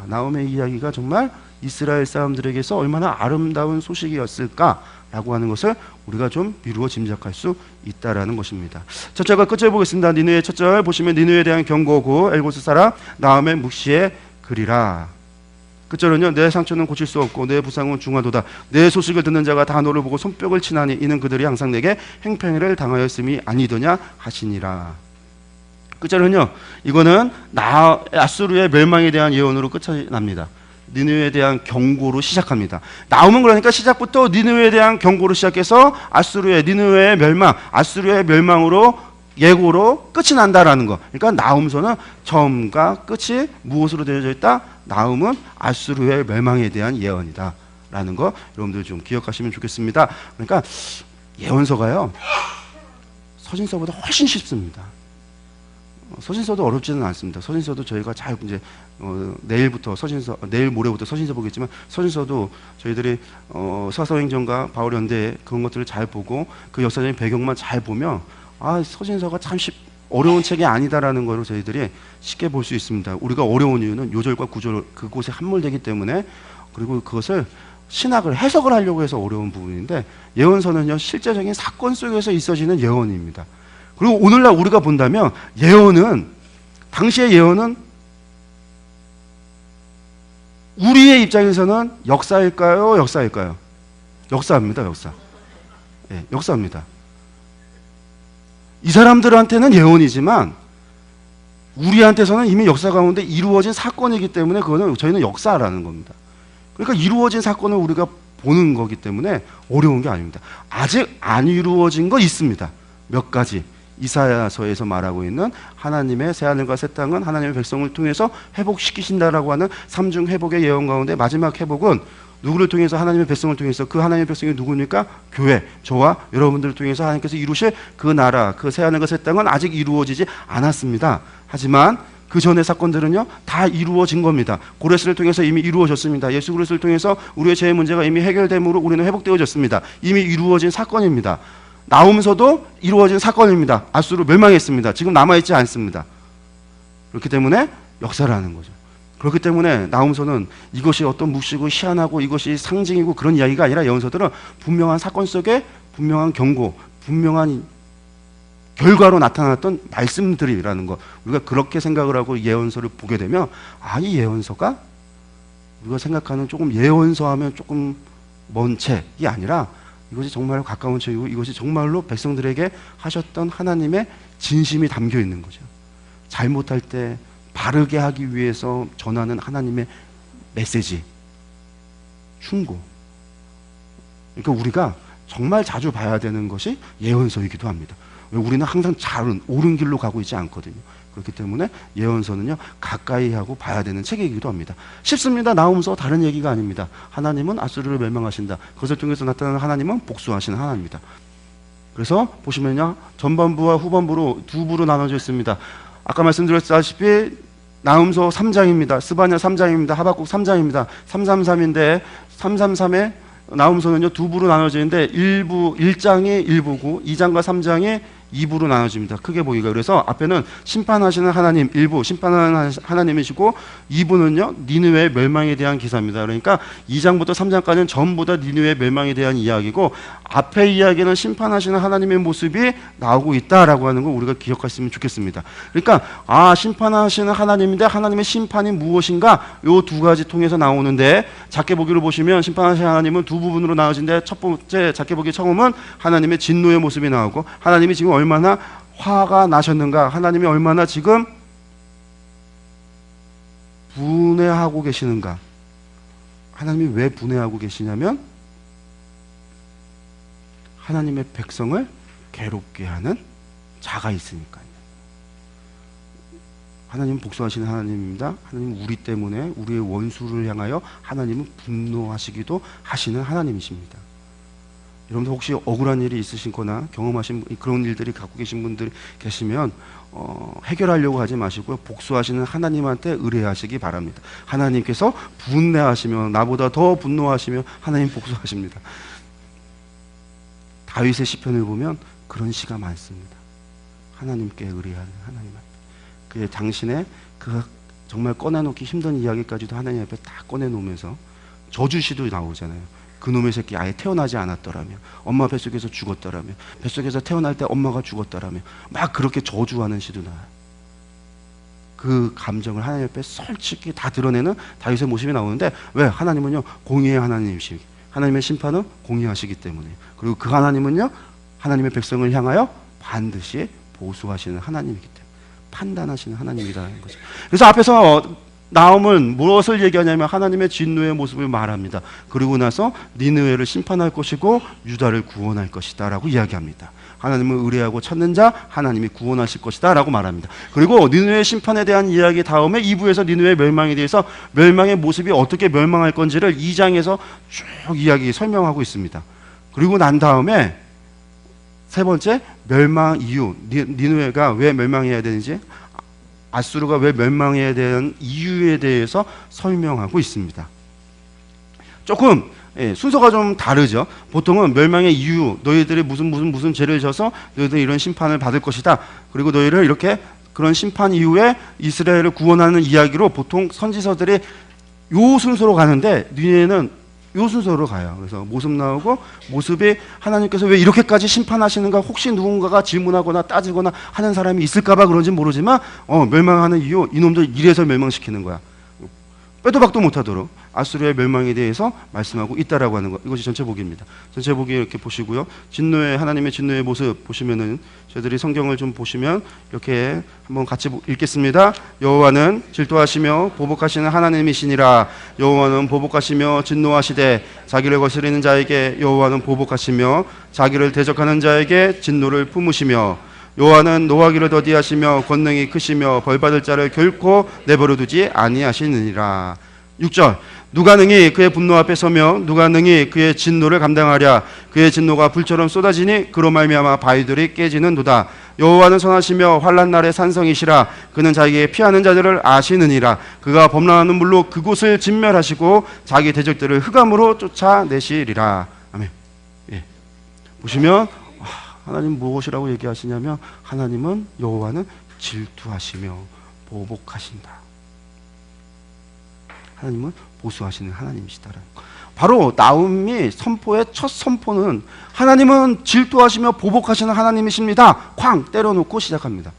나홈의 이야기가 정말 이스라엘 사람들에게서 얼마나 아름다운 소식이었을까라고 하는 것을 우리가 좀 미루어 짐작할 수 있다라는 것입니다. 첫 절과 끝절 보겠습니다. 니느웨 첫 절 보시면 니느웨에 대한 경고고 엘고스 사람 나홈의 묵시에 그리라. 끝절은요, 내 상처는 고칠 수 없고 내 부상은 중하도다. 내 소식을 듣는 자가 다 너를 보고 손뼉을 치나니 이는 그들이 항상 내게 행패를 당하였음이 아니더냐 하시니라. 끝절은요, 이거는 아수르의 멸망에 대한 예언으로 끝이 납니다. 니느웨에 대한 경고로 시작합니다. 나오면 그러니까 시작부터 니느웨에 대한 경고로 시작해서 니느웨의 멸망, 아수르의 멸망으로 예고로 끝이 난다라는 거. 그러니까 나훔서는 처음과 끝이 무엇으로 되어져 있다? 나훔은 아수르의 멸망에 대한 예언이다라는 거 여러분들 좀 기억하시면 좋겠습니다. 그러니까 예언서가요, 서신서보다 훨씬 쉽습니다. 서신서도 어렵지는 않습니다. 서신서도 저희가 잘 이제 내일부터 내일 모레부터 서신서 보겠지만, 서신서도 저희들이 사도행전과 바울연대 그런 것들을 잘 보고 그 역사적인 배경만 잘 보면 서신서가 참 어려운 책이 아니다라는 것을 저희들이 쉽게 볼 수 있습니다. 우리가 어려운 이유는 요절과 구절 그곳에 함몰되기 때문에, 그리고 그것을 신학을 해석을 하려고 해서 어려운 부분인데, 예언서는요 실제적인 사건 속에서 있어지는 예언입니다. 그리고 오늘날 우리가 본다면 당시의 예언은 우리의 입장에서는 역사일까요? 역사입니다. 역사입니다. 이 사람들한테는 예언이지만 우리한테서는 이미 역사 가운데 이루어진 사건이기 때문에 저희는 역사라는 겁니다. 그러니까 이루어진 사건을 우리가 보는 거기 때문에 어려운 게 아닙니다. 아직 안 이루어진 거 있습니다. 몇 가지. 이사야서에서 말하고 있는 하나님의 새하늘과 새 땅은 하나님의 백성을 통해서 회복시키신다라고 하는 삼중 회복의 예언 가운데 마지막 회복은 누구를 통해서? 하나님의 백성을 통해서. 그 하나님의 백성이 누구입니까? 교회, 저와 여러분들을 통해서 하나님께서 이루실 그 나라, 그 새하늘과 새 땅은 아직 이루어지지 않았습니다. 하지만 그 전의 사건들은요 다 이루어진 겁니다. 고레스를 통해서 이미 이루어졌습니다. 예수 그리스도를 통해서 우리의 죄의 문제가 이미 해결됨으로 우리는 회복되어졌습니다. 이미 이루어진 사건입니다. 나훔서도 이루어진 사건입니다. 아수르 멸망했습니다. 지금 남아있지 않습니다. 그렇기 때문에 역사라는 거죠. 그렇기 때문에 나훔서는 이것이 어떤 묵시고 희한하고 이것이 상징이고 그런 이야기가 아니라, 예언서들은 분명한 사건 속에 분명한 경고, 분명한 결과로 나타났던 말씀들이라는 거, 우리가 그렇게 생각을 하고 예언서를 보게 되면 이 예언서가 우리가 생각하는 조금 예언서 하면 조금 먼 책이 아니라 이것이 정말로 가까운 책이고 이것이 정말로 백성들에게 하셨던 하나님의 진심이 담겨 있는 거죠. 잘못할 때 바르게 하기 위해서 전하는 하나님의 메시지, 충고. 그러니까 우리가 정말 자주 봐야 되는 것이 예언서이기도 합니다. 우리는 항상 옳은 길로 가고 있지 않거든요. 그렇기 때문에 예언서는요 가까이 하고 봐야 되는 책이기도 합니다. 쉽습니다. 나훔서 다른 얘기가 아닙니다. 하나님은 아수르를 멸망하신다. 그것을 통해서 나타나는 하나님은 복수하시는 하나님입니다. 그래서 보시면요 전반부와 후반부로 두 부로 나눠져 있습니다. 아까 말씀드렸다시피 나훔서 3장입니다. 스바냐 3장입니다. 하박국 3장입니다. 333인데 333에 나훔서는요 두 부로 나눠지는데 1장이 1부고 2장과 3장이 2부로 나눠집니다. 크게 보기가. 그래서 앞에는 심판하시는 하나님, 1부 심판하는 하나님이시고 2부는요 니느웨의 멸망에 대한 기사입니다. 그러니까 2장부터 3장까지는 전부 다 니느웨의 멸망에 대한 이야기고, 앞에 이야기는 심판하시는 하나님의 모습이 나오고 있다라고 하는 거 우리가 기억하시면 좋겠습니다. 그러니까 심판하시는 하나님인데 하나님의 심판이 무엇인가, 요 두 가지 통해서 나오는데, 작게 보기로 보시면 심판하시는 하나님은 두 부분으로 나눠진데, 첫 번째 작게 보기 처음은 하나님의 진노의 모습이 나오고, 하나님이 지금 얼마나 화가 나셨는가, 하나님이 얼마나 지금 분해하고 계시는가. 하나님이 왜 분해하고 계시냐면 하나님의 백성을 괴롭게 하는 자가 있으니까요. 하나님은 복수하시는 하나님입니다. 하나님은 우리 때문에 우리의 원수를 향하여 하나님은 분노하시기도 하시는 하나님이십니다. 여러분들 혹시 억울한 일이 있으시거나 경험하신 그런 일들이 갖고 계신 분들이 계시면 해결하려고 하지 마시고요. 복수하시는 하나님한테 의뢰하시기 바랍니다. 하나님께서 분내하시면, 나보다 더 분노하시면 하나님 복수하십니다. 다윗의 시편을 보면 그런 시가 많습니다. 하나님께 의뢰하는 하나님한테. 그의 당신의 그 정말 꺼내놓기 힘든 이야기까지도 하나님 앞에 다 꺼내놓으면서 저주시도 나오잖아요. 그놈의 새끼 아예 태어나지 않았더라면, 엄마 뱃속에서 죽었더라면, 뱃속에서 태어날 때 엄마가 죽었더라면, 막 그렇게 저주하는 시도 나와요. 그 감정을 하나님 앞에 솔직히 다 드러내는 다윗의 모습이 나오는데, 왜? 하나님은요 공의의 하나님이시기, 하나님의 심판은 공의하시기 때문에, 그리고 그 하나님은요 하나님의 백성을 향하여 반드시 보수하시는 하나님이기 때문에, 판단하시는 하나님이라는 거죠. 그래서 앞에서 나움은 무엇을 얘기하냐면 하나님의 진노의 모습을 말합니다. 그리고 나서 니느웨를 심판할 것이고 유다를 구원할 것이다 라고 이야기합니다. 하나님을 의뢰하고 찾는 자 하나님이 구원하실 것이다 라고 말합니다. 그리고 니느웨 심판에 대한 이야기 다음에 2부에서 니느웨 멸망에 대해서, 멸망의 모습이 어떻게 멸망할 건지를 2장에서 쭉 이야기 설명하고 있습니다. 그리고 난 다음에 세 번째, 멸망 이유, 니느웨가 왜 멸망해야 되는지, 아수르가 왜 멸망해야 되는 이유에 대해서 설명하고 있습니다. 조금 순서가 좀 다르죠. 보통은 멸망의 이유, 너희들이 무슨 죄를 져서 너희들이 이런 심판을 받을 것이다, 그리고 너희를 이렇게 그런 심판 이후에 이스라엘을 구원하는 이야기로 보통 선지서들이 요 순서로 가는데, 니느웨는 요 순서로 가요. 그래서 모습 나오고, 모습이 하나님께서 왜 이렇게까지 심판하시는가, 혹시 누군가가 질문하거나 따지거나 하는 사람이 있을까봐 그런지 모르지만 멸망하는 이유, 이놈들 이래서 멸망시키는 거야. 빼도 박도 못하도록 아수르의 멸망에 대해서 말씀하고 있다라고 하는 것. 이것이 전체 보기입니다. 전체 보기 이렇게 보시고요. 진노의, 하나님의 진노의 모습 보시면은, 저희들이 성경을 좀 보시면 이렇게 한번 같이 읽겠습니다. 여호와는 질투하시며 보복하시는 하나님이시니라. 여호와는 보복하시며 진노하시되 자기를 거스리는 자에게 여호와는 보복하시며 자기를 대적하는 자에게 진노를 품으시며, 여호와는 노하기를 더디하시며 권능이 크시며 벌받을 자를 결코 내버려 두지 아니하시느니라. 6절, 누가 능히 그의 분노 앞에 서며 누가 능히 그의 진노를 감당하랴. 그의 진노가 불처럼 쏟아지니 그로 말미암아 바위들이 깨지는도다. 여호와는 선하시며 환난 날의 산성이시라. 그는 자기에게 피하는 자들을 아시느니라. 그가 범람하는 물로 그곳을 진멸하시고 자기 대적들을 흑암으로 쫓아내시리라. 아멘. 예. 보시면 하나님 무엇이라고 얘기하시냐면, 하나님은, 여호와는 질투하시며 보복하신다. 하나님은 보수하시는 하나님이시다라는 거. 바로 나움이 선포의 첫 선포는 하나님은 질투하시며 보복하시는 하나님이십니다. 쾅 때려놓고 시작합니다.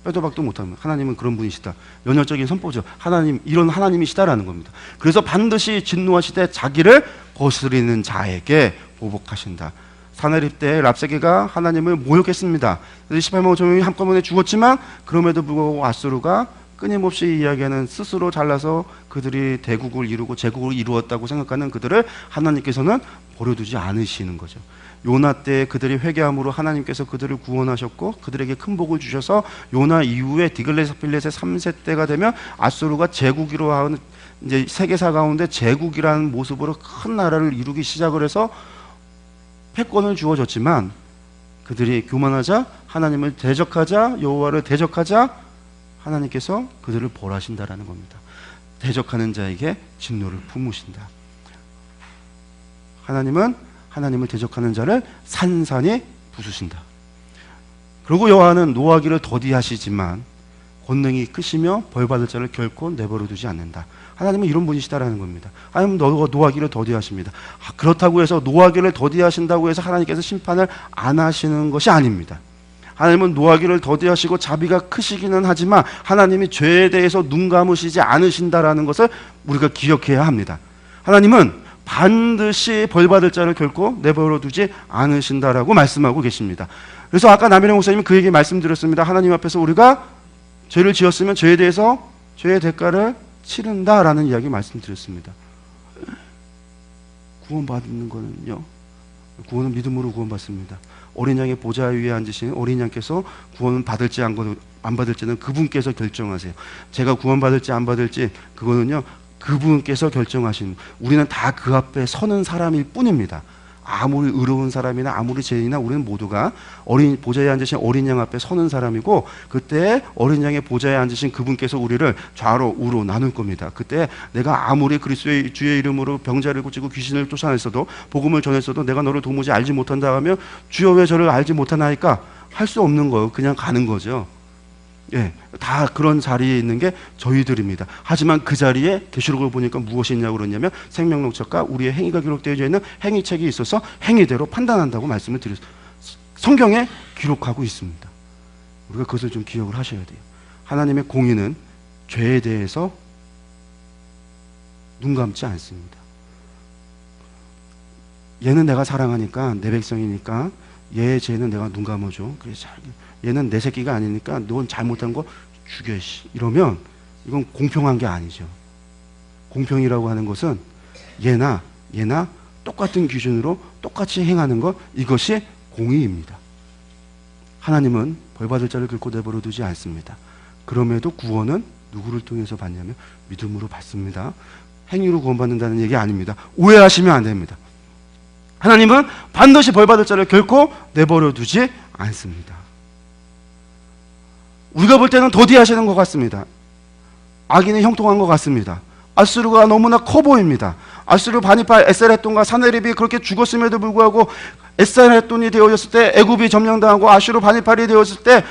빼도 박도 못합니다. 하나님은 그런 분이시다. 연혈적인 선포죠. 하나님, 이런 하나님이시다라는 겁니다. 그래서 반드시 진노하시되 자기를 거스리는 자에게 보복하신다. 사내립 때 랍세게가 하나님을 모욕했습니다. 18만 5천 명이 한꺼번에 죽었지만, 그럼에도 불구하고 아수르가 끊임없이 이야기하는, 스스로 잘라서 그들이 대국을 이루고 제국을 이루었다고 생각하는 그들을 하나님께서는 버려두지 않으시는 거죠. 요나 때 그들이 회개함으로 하나님께서 그들을 구원하셨고 그들에게 큰 복을 주셔서, 요나 이후에 디글레사필렛의 3세 때가 되면 아수르가 제국이로 하는, 이제 세계사 가운데 제국이라는 모습으로 큰 나라를 이루기 시작을 해서 패권을 주어졌지만, 그들이 교만하자, 하나님을 대적하자, 여호와를 대적하자, 하나님께서 그들을 벌하신다라는 겁니다. 대적하는 자에게 진노를 품으신다. 하나님은 하나님을 대적하는 자를 산산히 부수신다. 그리고 여호와는 노하기를 더디하시지만 권능이 크시며 벌받을 자를 결코 내버려 두지 않는다. 하나님은 이런 분이시다라는 겁니다. 하나님은 노하기를 더디하십니다. 그렇다고 해서 노하기를 더디하신다고 해서 하나님께서 심판을 안 하시는 것이 아닙니다. 하나님은 노하기를 더디하시고 자비가 크시기는 하지만 하나님이 죄에 대해서 눈 감으시지 않으신다라는 것을 우리가 기억해야 합니다. 하나님은 반드시 벌받을 자를 결코 내버려 두지 않으신다라고 말씀하고 계십니다. 그래서 아까 남일영 목사님이 그 얘기 말씀드렸습니다. 하나님 앞에서 우리가 죄를 지었으면 죄에 대해서 죄의 대가를 치른다라는 이야기 말씀드렸습니다. 구원받는 거는요, 구원은 믿음으로 구원받습니다. 어린 양의 보좌 위에 앉으신 어린 양께서 구원을 받을지 안 받을지는 그분께서 결정하세요. 제가 구원받을지 안 받을지 그거는요 그분께서 결정하신, 우리는 다 그 앞에 서는 사람일 뿐입니다. 아무리 의로운 사람이나 아무리 죄인이나 우리는 모두가 어린 보좌에 앉으신 어린 양 앞에 서는 사람이고, 그때 어린 양의 보좌에 앉으신 그분께서 우리를 좌로 우로 나눌 겁니다. 그때 내가 아무리 그리스도의 주의 이름으로 병자를 고치고 귀신을 쫓아냈어도, 복음을 전했어도 내가 너를 도무지 알지 못한다 하면 주여 왜 저를 알지 못하나이까 할 수 없는 거예요. 그냥 가는 거죠. 예, 다 그런 자리에 있는 게 저희들입니다. 하지만 그 자리에 계시록을 보니까 무엇이 있냐고 그러냐면 생명록책과 우리의 행위가 기록되어 있는 행위책이 있어서 행위대로 판단한다고 말씀을 드렸어요. 성경에 기록하고 있습니다. 우리가 그것을 좀 기억을 하셔야 돼요. 하나님의 공의는 죄에 대해서 눈 감지 않습니다. 얘는 내가 사랑하니까, 내 백성이니까 얘의 죄는 내가 눈 감아줘. 그래서 얘는 내 새끼가 아니니까 넌 잘못한 거 죽여. 이러면 이건 공평한 게 아니죠. 공평이라고 하는 것은 얘나 똑같은 기준으로 똑같이 행하는 것, 이것이 공의입니다. 하나님은 벌받을 자를 결코 내버려 두지 않습니다. 그럼에도 구원은 누구를 통해서 받냐면 믿음으로 받습니다. 행위로 구원받는다는 얘기 아닙니다. 오해하시면 안 됩니다. 하나님은 반드시 벌받을 자를 결코 내버려 두지 않습니다. 우리가 볼 때는 더디하시는 것 같습니다. 악인이 형통한 것 같습니다. 아수르가 너무나 커 보입니다. 아수르, 바니파, 에셀했돈과 사네립이 그렇게 죽었음에도 불구하고 에셀했돈이 되어졌을 때, 애굽이 점령당하고 아수르, 바니팔이 되었을 때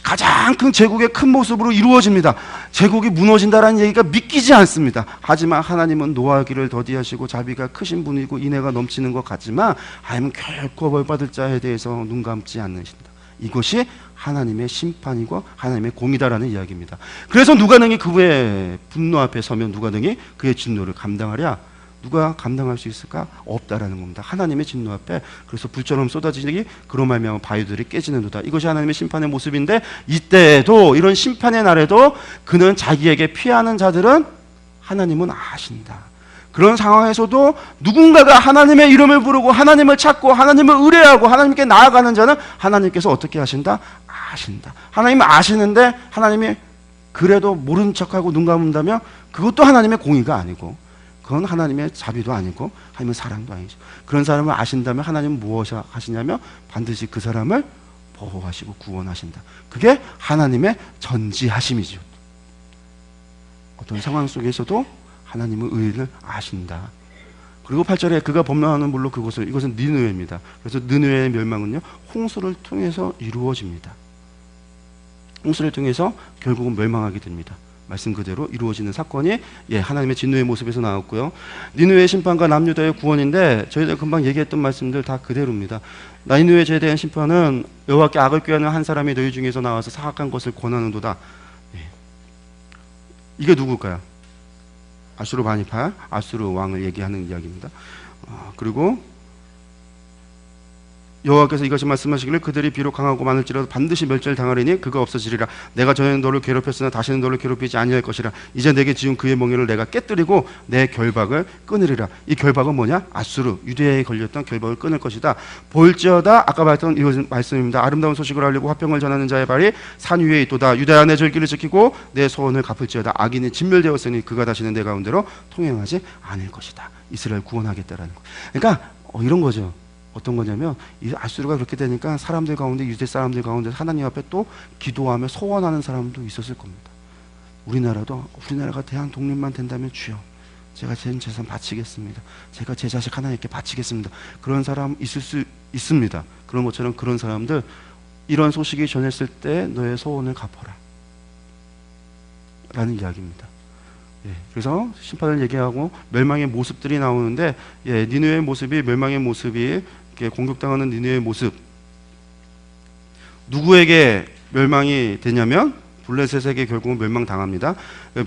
가장 큰 제국의 큰 모습으로 이루어집니다. 제국이 무너진다는 얘기가 믿기지 않습니다. 하지만 하나님은 노하기를 더디하시고 자비가 크신 분이고 인애가 넘치는 것 같지만 하나님은 결코 벌받을 자에 대해서 눈 감지 않으신다. 이것이 하나님의 심판이고 하나님의 공이다라는 이야기입니다. 그래서 누가 능히 그의 분노 앞에 서면 누가 능히 그의 진노를 감당하랴? 누가 감당할 수 있을까? 없다라는 겁니다. 하나님의 진노 앞에. 그래서 불처럼 쏟아지기, 그로 말미암아 바위들이 깨지는도다. 이것이 하나님의 심판의 모습인데, 이때에도, 이런 심판의 날에도 그는 자기에게 피하는 자들은 하나님은 아신다. 그런 상황에서도 누군가가 하나님의 이름을 부르고 하나님을 찾고 하나님을 의뢰하고 하나님께 나아가는 자는 하나님께서 어떻게 하신다? 아신다. 하나님은 아시는데 하나님이 그래도 모른 척하고 눈 감는다면 그것도 하나님의 공의가 아니고, 그건 하나님의 자비도 아니고 하나님은 사랑도 아니죠. 그런 사람을 아신다면 하나님은 무엇을 하시냐면 반드시 그 사람을 보호하시고 구원하신다. 그게 하나님의 전지하심이죠. 어떤 상황 속에서도 하나님의 의를 아신다. 그리고 8절에 그가 범람하는 물로 그곳을, 이것은 니느웨입니다. 그래서 니느웨의 멸망은요, 홍수를 통해서 이루어집니다. 홍수를 통해서 결국은 멸망하게 됩니다. 말씀 그대로 이루어지는 사건이 하나님의 진노의 모습에서 나왔고요. 니느웨의 심판과 남유다의 구원인데, 저희들 금방 얘기했던 말씀들 다 그대로입니다. 니느웨에 대한 심판은 여호와께 악을 꾀하는 한 사람이 너희 중에서 나와서 사악한 것을 권하는도다. 이게 누굴까요? 아수르 바니팔, 아수르 왕을 얘기하는 이야기입니다. 그리고 여호와께서 이것이 말씀하시기를 그들이 비록 강하고 많을지라도 반드시 멸절을 당하리니 그가 없어지리라. 내가 전에는 너를 괴롭혔으나 다시는 너를 괴롭히지 아니할 것이라. 이제 내게 지은 그의 멍에를 내가 깨뜨리고 내 결박을 끊으리라. 이 결박은 뭐냐? 아수르, 유대에 걸렸던 결박을 끊을 것이다. 볼지어다, 아까 말했던 이 말씀입니다. 아름다운 소식을 알리고 화평을 전하는 자의 발이 산 위에 있도다. 유다야, 내 절기를 지키고 내 소원을 갚을지어다. 악인이 진멸되었으니 그가 다시는 내 가운데로 통행하지 않을 것이다. 이스라엘 구원하겠다라는 거. 그러니까 이런 거죠. 어떤 거냐면, 이 아수르가 그렇게 되니까 사람들 가운데, 유대 사람들 가운데 하나님 앞에 또 기도하며 소원하는 사람도 있었을 겁니다. 우리나라가 대한 독립만 된다면 주여, 제가 제 재산 바치겠습니다. 제가 제 자식 하나님께 바치겠습니다. 그런 사람 있을 수 있습니다. 그런 것처럼 그런 사람들, 이런 소식이 전했을 때 너의 소원을 갚아라 라는 이야기입니다. 그래서 심판을 얘기하고 멸망의 모습들이 나오는데, 니느웨의 모습이, 멸망의 모습이, 공격당하는 니느웨의 모습, 누구에게 멸망이 되냐면 블레셋에게 결국은 멸망당합니다.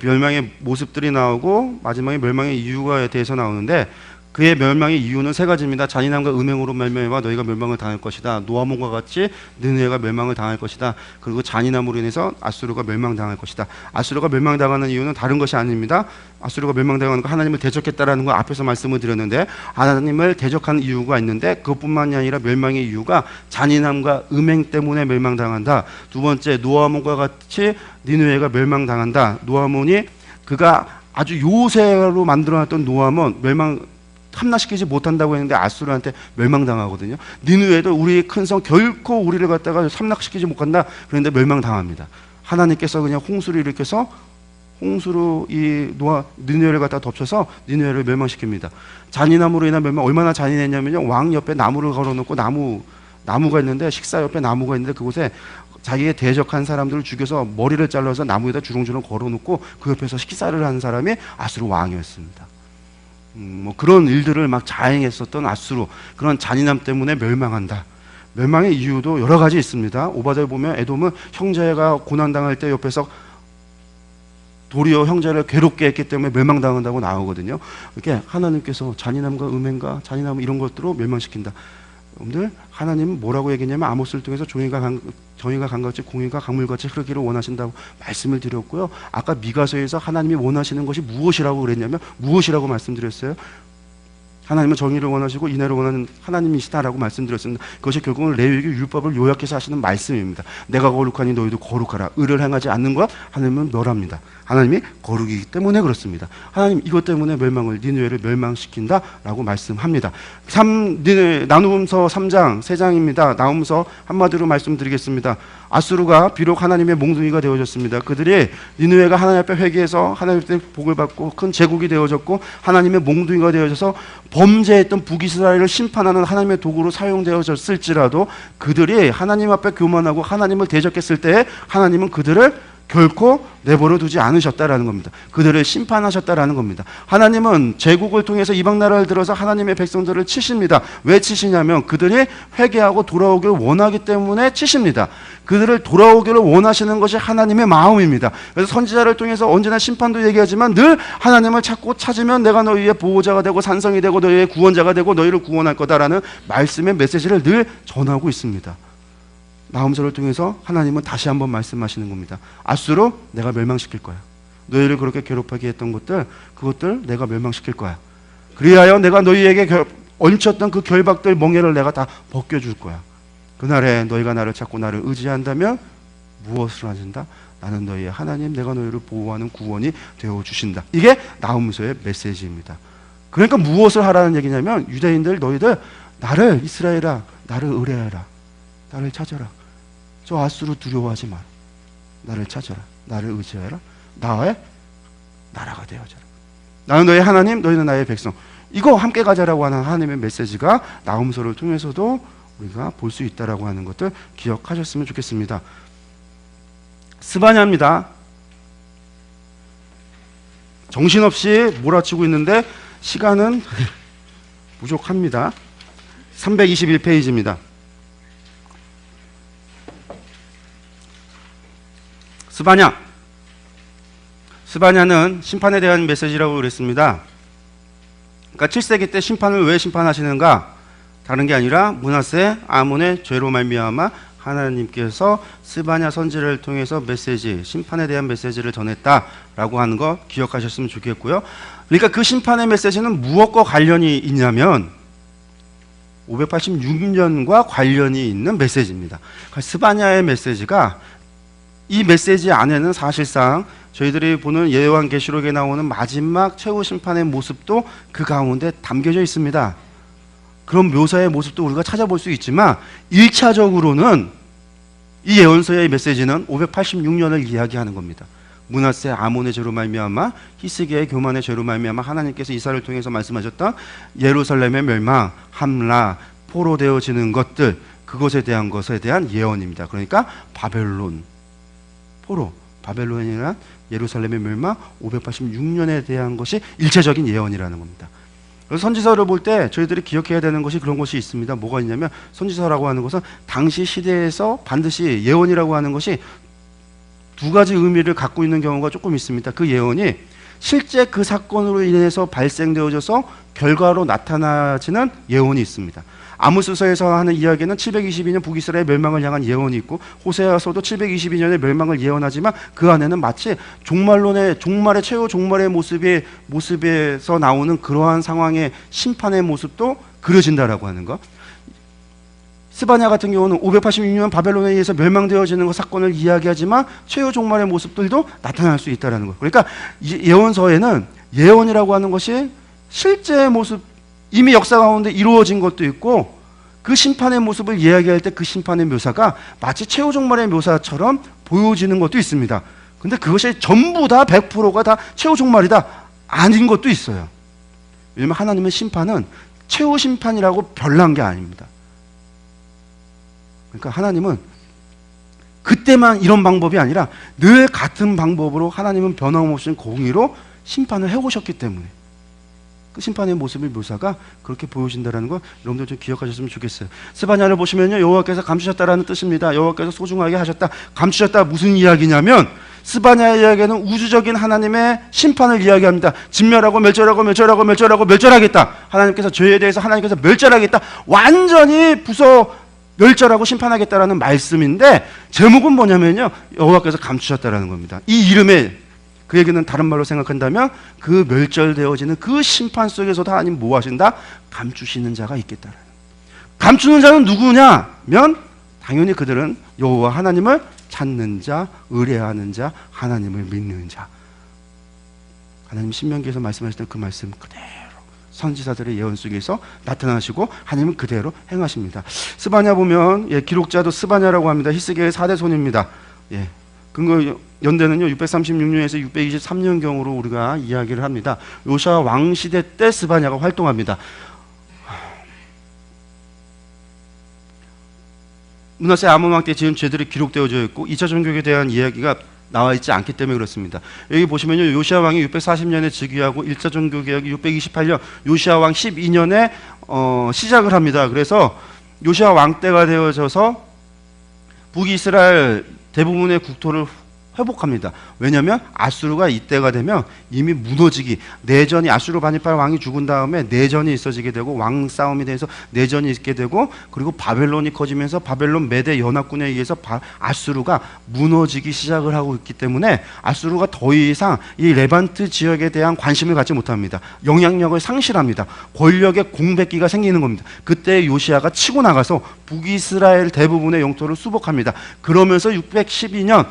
멸망의 모습들이 나오고 마지막에 멸망의 이유에 대해서 나오는데, 그의 멸망의 이유는 세 가지입니다. 잔인함과 음행으로 말미암아 너희가 멸망을 당할 것이다. 노아몬과 같이 느느웨가 멸망을 당할 것이다. 그리고 잔인함으로 인해서 아수르가 멸망당할 것이다. 아수르가 멸망당하는 이유는 다른 것이 아닙니다. 아수르가 멸망당하는 거, 하나님을 대적했다라는 거 앞에서 말씀을 드렸는데, 하나님을 대적하는 이유가 있는데 그것뿐만이 아니라 멸망의 이유가 잔인함과 음행 때문에 멸망당한다. 두 번째, 노아몬과 같이 느느웨가 멸망당한다. 노아몬이, 그가 아주 요새로 만들어놨던 노아몬, 함락시키지 못한다고 했는데 아수르한테 멸망당하거든요. 니느웨도 우리의 큰 성 결코 우리를 갖다가 함락시키지 못한다 그런데 멸망당합니다. 하나님께서 그냥 홍수를 일으켜서 홍수로 이 니느웨를 갖다 덮쳐서 니느웨를 멸망시킵니다. 잔인함으로 인한 멸망 얼마나 잔인했냐면요. 왕 옆에 나무를 걸어놓고 나무가 있는데 식사 옆에 나무가 있는데 그곳에 자기의 대적한 사람들을 죽여서 머리를 잘라서 나무에다 주렁주렁 걸어놓고 그 옆에서 식사를 하는 사람이 아수르 왕이었습니다. 뭐 그런 일들을 막 자행했었던 아수르 그런 잔인함 때문에 멸망한다. 멸망의 이유도 여러 가지 있습니다. 오바댜에 보면 에돔은 형제가 고난당할 때 옆에서 도리어 형제를 괴롭게 했기 때문에 멸망당한다고 나오거든요. 이렇게 하나님께서 잔인함과 음행과 잔인함 이런 것들로 멸망시킨다. 여러분들 하나님은 뭐라고 얘기했냐면 아모스를 통해서 정의가 강같이 공의가 강물같이 흐르기를 원하신다고 말씀을 드렸고요. 아까 미가서에서 하나님이 원하시는 것이 무엇이라고 그랬냐면 무엇이라고 말씀드렸어요? 하나님은 정의를 원하시고 인애를 원하는 하나님이시다라고 말씀드렸습니다. 그것이 결국은 레위기 율법을 요약해서 하시는 말씀입니다. 내가 거룩하니 너희도 거룩하라. 의를 행하지 않는 것 하나님은 멸합니다. 하나님이 거룩이기 때문에 그렇습니다. 하나님 이것 때문에 니느웨를 멸망시킨다라고 말씀합니다. 나눔서 3장 3장입니다. 나눔서 한마디로 말씀드리겠습니다. 아수르가 비록 하나님의 몽둥이가 되어졌습니다. 그들이 니느웨가 하나님 앞에 회개해서 하나님 앞에 복을 받고 큰 제국이 되어졌고 하나님의 몽둥이가 되어져서 범죄했던 북이스라엘을 심판하는 하나님의 도구로 사용되어졌을지라도 그들이 하나님 앞에 교만하고 하나님을 대적했을 때 하나님은 그들을 결코 내버려 두지 않으셨다라는 겁니다. 그들을 심판하셨다라는 겁니다. 하나님은 제국을 통해서 이방 나라를 들어서 하나님의 백성들을 치십니다. 왜 치시냐면 그들이 회개하고 돌아오기를 원하기 때문에 치십니다. 그들을 돌아오기를 원하시는 것이 하나님의 마음입니다. 그래서 선지자를 통해서 언제나 심판도 얘기하지만 늘 하나님을 찾으면 내가 너희의 보호자가 되고 산성이 되고 너희의 구원자가 되고 너희를 구원할 거다라는 말씀의 메시지를 늘 전하고 있습니다. 나훔서를 통해서 하나님은 다시 한번 말씀하시는 겁니다. 아수르 내가 멸망시킬 거야. 너희를 그렇게 괴롭하게 했던 그것들 내가 멸망시킬 거야. 그리하여 내가 너희에게 얹혔던 그 결박들 멍에를 내가 다 벗겨줄 거야. 그날에 너희가 나를 찾고 나를 의지한다면 무엇을 하신다? 나는 너희의 하나님, 내가 너희를 보호하는 구원이 되어주신다. 이게 나훔서의 메시지입니다. 그러니까 무엇을 하라는 얘기냐면 유대인들 너희들 나를 이스라엘아 나를 의뢰하라. 나를 찾아라. 저 아수르 두려워하지 마라. 나를 찾아라. 나를 의지하라. 나의 나라가 되어져라. 나는 너의 하나님, 너희는 나의 백성. 이거 함께 가자라고 하는 하나님의 메시지가 나훔서를 통해서도 우리가 볼 수 있다라고 하는 것들 기억하셨으면 좋겠습니다. 스바냐입니다. 정신없이 몰아치고 있는데 시간은 부족합니다. 321페이지입니다. 스바냐는 심판에 대한 메시지라고 그랬습니다. 그러니까 7세기 때 심판을 왜 심판하시는가? 다른 게 아니라 므낫세 아몬의 죄로 말미암아 하나님께서 스바냐 선지자를 통해서 메시지, 심판에 대한 메시지를 전했다라고 하는 거 기억하셨으면 좋겠고요. 그러니까 그 심판의 메시지는 무엇과 관련이 있냐면 586년과 관련이 있는 메시지입니다. 그러니까 스바냐의 메시지가 이 메시지 안에는 사실상 저희들이 보는 요한계시록에 나오는 마지막 최후 심판의 모습도 그 가운데 담겨져 있습니다. 그런 묘사의 모습도 우리가 찾아볼 수 있지만 1차적으로는 이 예언서의 메시지는 586년을 이야기하는 겁니다. 므낫세 아몬의 죄로 말미암아 히스기야의 교만의 죄로 말미암아 하나님께서 이사를 통해서 말씀하셨던 예루살렘의 멸망, 함라, 포로되어지는 것들 그것에 대한 예언입니다. 그러니까 바벨론 포로, 바벨론이란 예루살렘의 멸망 586년에 대한 것이 일체적인 예언이라는 겁니다. 그래서 선지서를 볼 때 저희들이 기억해야 되는 것이 그런 것이 있습니다. 뭐가 있냐면 선지서라고 하는 것은 당시 시대에서 반드시 예언이라고 하는 것이 두 가지 의미를 갖고 있는 경우가 조금 있습니다. 그 예언이 실제 그 사건으로 인해서 발생되어져서 결과로 나타나지는 예언이 있습니다. 아모스서에서 하는 이야기는 722년 북이스라엘 멸망을 향한 예언이 있고 호세아서도 722년의 멸망을 예언하지만 그 안에는 마치 종말의 최후 종말의 모습에서 나오는 그러한 상황의 심판의 모습도 그려진다라고 하는 것. 스바냐 같은 경우는 586년 바벨론에 의해서 멸망되어지는 것 사건을 이야기하지만 최후 종말의 모습들도 나타날 수 있다라는 것. 그러니까 예언서에는 예언이라고 하는 것이 실제의 모습 이미 역사 가운데 이루어진 것도 있고, 그 심판의 모습을 이야기할 때 그 심판의 묘사가 마치 최후종말의 묘사처럼 보여지는 것도 있습니다. 근데 그것이 전부 다 100%가 다 최후종말이다 아닌 것도 있어요. 왜냐하면 하나님의 심판은 최후 심판이라고 별난 게 아닙니다. 그러니까 하나님은 그때만 이런 방법이 아니라 늘 같은 방법으로 하나님은 변함없이 공의로 심판을 해오셨기 때문에 그 심판의 모습의 묘사가 그렇게 보여진다는 거 여러분들 좀 기억하셨으면 좋겠어요. 스바냐를 보시면요, 여호와께서 감추셨다라는 뜻입니다. 여호와께서 소중하게 하셨다, 감추셨다. 무슨 이야기냐면 스바냐의 이야기는 우주적인 하나님의 심판을 이야기합니다. 진멸하고 멸절하겠다. 하나님께서 죄에 대해서 하나님께서 멸절하겠다, 완전히 부숴 멸절하고 심판하겠다라는 말씀인데, 제목은 뭐냐면요, 여호와께서 감추셨다라는 겁니다. 이 이름에 그 얘기는 다른 말로 생각한다면 그 멸절되어지는 그 심판 속에서도 하나님 뭐 하신다? 감추시는 자가 있겠다라는. 감추는 자는 누구냐면 당연히 그들은 여호와 하나님을 찾는 자, 의뢰하는 자, 하나님을 믿는 자. 하나님 신명기에서 말씀하실 때 그 말씀 그대로 선지자들의 예언 속에서 나타나시고 하나님은 그대로 행하십니다. 스바냐 보면 기록자도 스바냐라고 합니다. 히스기야의 4대 손입니다. 근거 연대는요 636년에서 623년경으로 우리가 이야기를 합니다. 요시야 왕 시대 때 스바냐가 활동합니다. 므낫세 아몬 왕 때 지은 죄들이 기록되어져 있고 2차 종교에 대한 이야기가 나와 있지 않기 때문에 그렇습니다. 여기 보시면요, 요시야 왕이 640년에 즉위하고 1차 종교 개혁이 628년 요시야 왕 12년에 시작을 합니다. 그래서 요시야 왕 때가 되어져서 북이스라엘 대부분의 국토를 회복합니다. 왜냐하면 아수르가 이때가 되면 이미 무너지기, 내전이, 아수르 바니팔 왕이 죽은 다음에 내전이 있어지게 되고 왕 싸움에 대해서 내전이 있게 되고, 그리고 바벨론이 커지면서 바벨론 메대 연합군에 의해서 아수르가 무너지기 시작을 하고 있기 때문에 아수르가 더 이상 이 레반트 지역에 대한 관심을 갖지 못합니다. 영향력을 상실합니다. 권력의 공백기가 생기는 겁니다. 그때 요시야가 치고 나가서 북이스라엘 대부분의 영토를 수복합니다. 그러면서 628년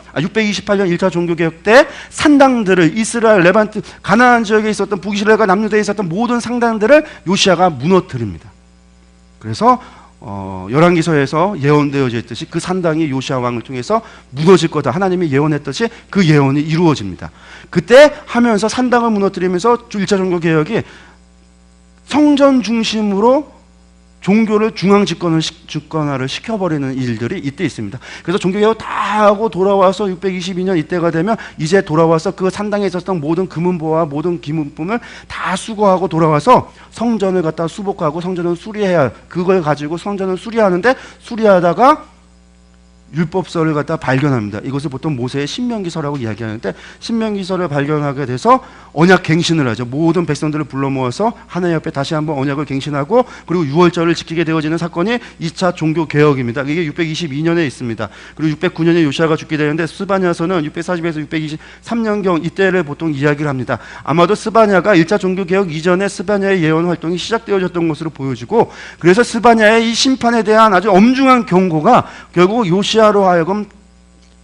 1차 종교개혁 때 산당들을, 이스라엘, 레반트, 가나안 지역에 있었던 북이스라엘과 남유다에 있었던 모든 상당들을 요시야가 무너뜨립니다. 그래서 열왕기서에서 예언되어져 있듯이 그 산당이 요시야 왕을 통해서 무너질 거다, 하나님이 예언했듯이 그 예언이 이루어집니다. 그때 하면서 산당을 무너뜨리면서 1차 종교개혁이 성전 중심으로 종교를 중앙 집권화를 시켜버리는 일들이 이때 있습니다. 그래서 종교개혁 다 하고 돌아와서 622년 이때가 되면 이제 돌아와서 그 산당에 있었던 모든 금은보와 모든 기문품을 다 수거하고 돌아와서 성전을 갖다 수복하고 성전을 수리해야, 그걸 가지고 성전을 수리하는데, 수리하다가 율법서를 갖다 발견합니다. 이것을 보통 모세의 신명기서라고 이야기하는데, 신명기서를 발견하게 돼서 언약 갱신을 하죠. 모든 백성들을 불러 모아서 하나님 앞에 다시 한번 언약을 갱신하고, 그리고 유월절을 지키게 되어지는 사건이 2차 종교개혁입니다. 이게 622년에 있습니다. 그리고 609년에 요시야가 죽게 되는데, 스바냐서는 640에서 623년경 이때를 보통 이야기를 합니다. 아마도 스바냐가 1차 종교개혁 이전에 스바냐의 예언 활동이 시작되어졌던 것으로 보여지고, 그래서 스바냐의 이 심판에 대한 아주 엄중한 경고가 결국 요시야로 하여금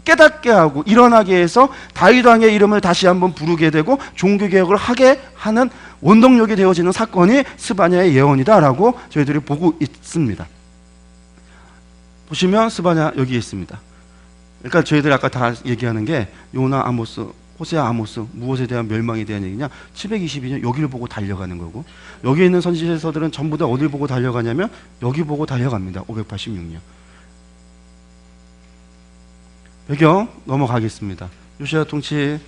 깨닫게 하고 일어나게 해서 다윗 왕의 이름을 다시 한번 부르게 되고 종교개혁을 하게 하는 원동력이 되어지는 사건이 스바냐의 예언이다라고 저희들이 보고 있습니다. 보시면 스바냐 여기에 있습니다. 그러니까 저희들이 아까 다 얘기하는 게 요나, 아모스, 호세아, 아모스, 무엇에 대한 멸망에 대한 얘기냐, 722년 여기를 보고 달려가는 거고, 여기 있는 선지서들은 전부 다 어딜 보고 달려가냐면 여기 보고 달려갑니다. 586년. 배경 넘어가겠습니다. 요시야 통치,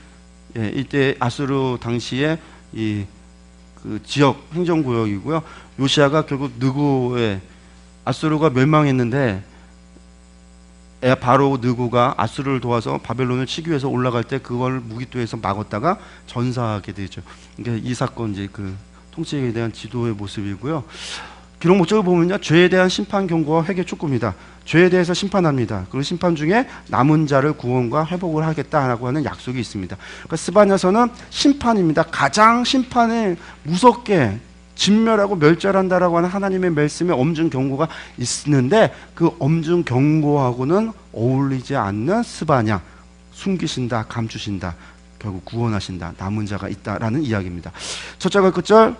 이때 아수르 당시에 그 지역 행정구역이고요. 요시야가 결국 느고에, 아수르가 멸망했는데 바로 느고가 아수르를 도와서 바벨론을 치기 위해서 올라갈 때 그걸 무기토에서 막았다가 전사하게 되죠. 그러니까 이 사건 이제 그 통치에 대한 지도의 모습이고요. 기록 목적을 보면요, 죄에 대한 심판 경고와 회개 촉구입니다. 죄에 대해서 심판합니다. 그리고 심판 중에 남은 자를 구원과 회복을 하겠다라고 하는 약속이 있습니다. 그러니까 스바냐서는 심판입니다. 가장 심판을 무섭게 진멸하고 멸절한다라고 하는 하나님의 말씀에 엄중 경고가 있는데, 그 엄중 경고하고는 어울리지 않는 스바냐, 숨기신다, 감추신다, 결국 구원하신다, 남은 자가 있다라는 이야기입니다. 첫 절과 끝절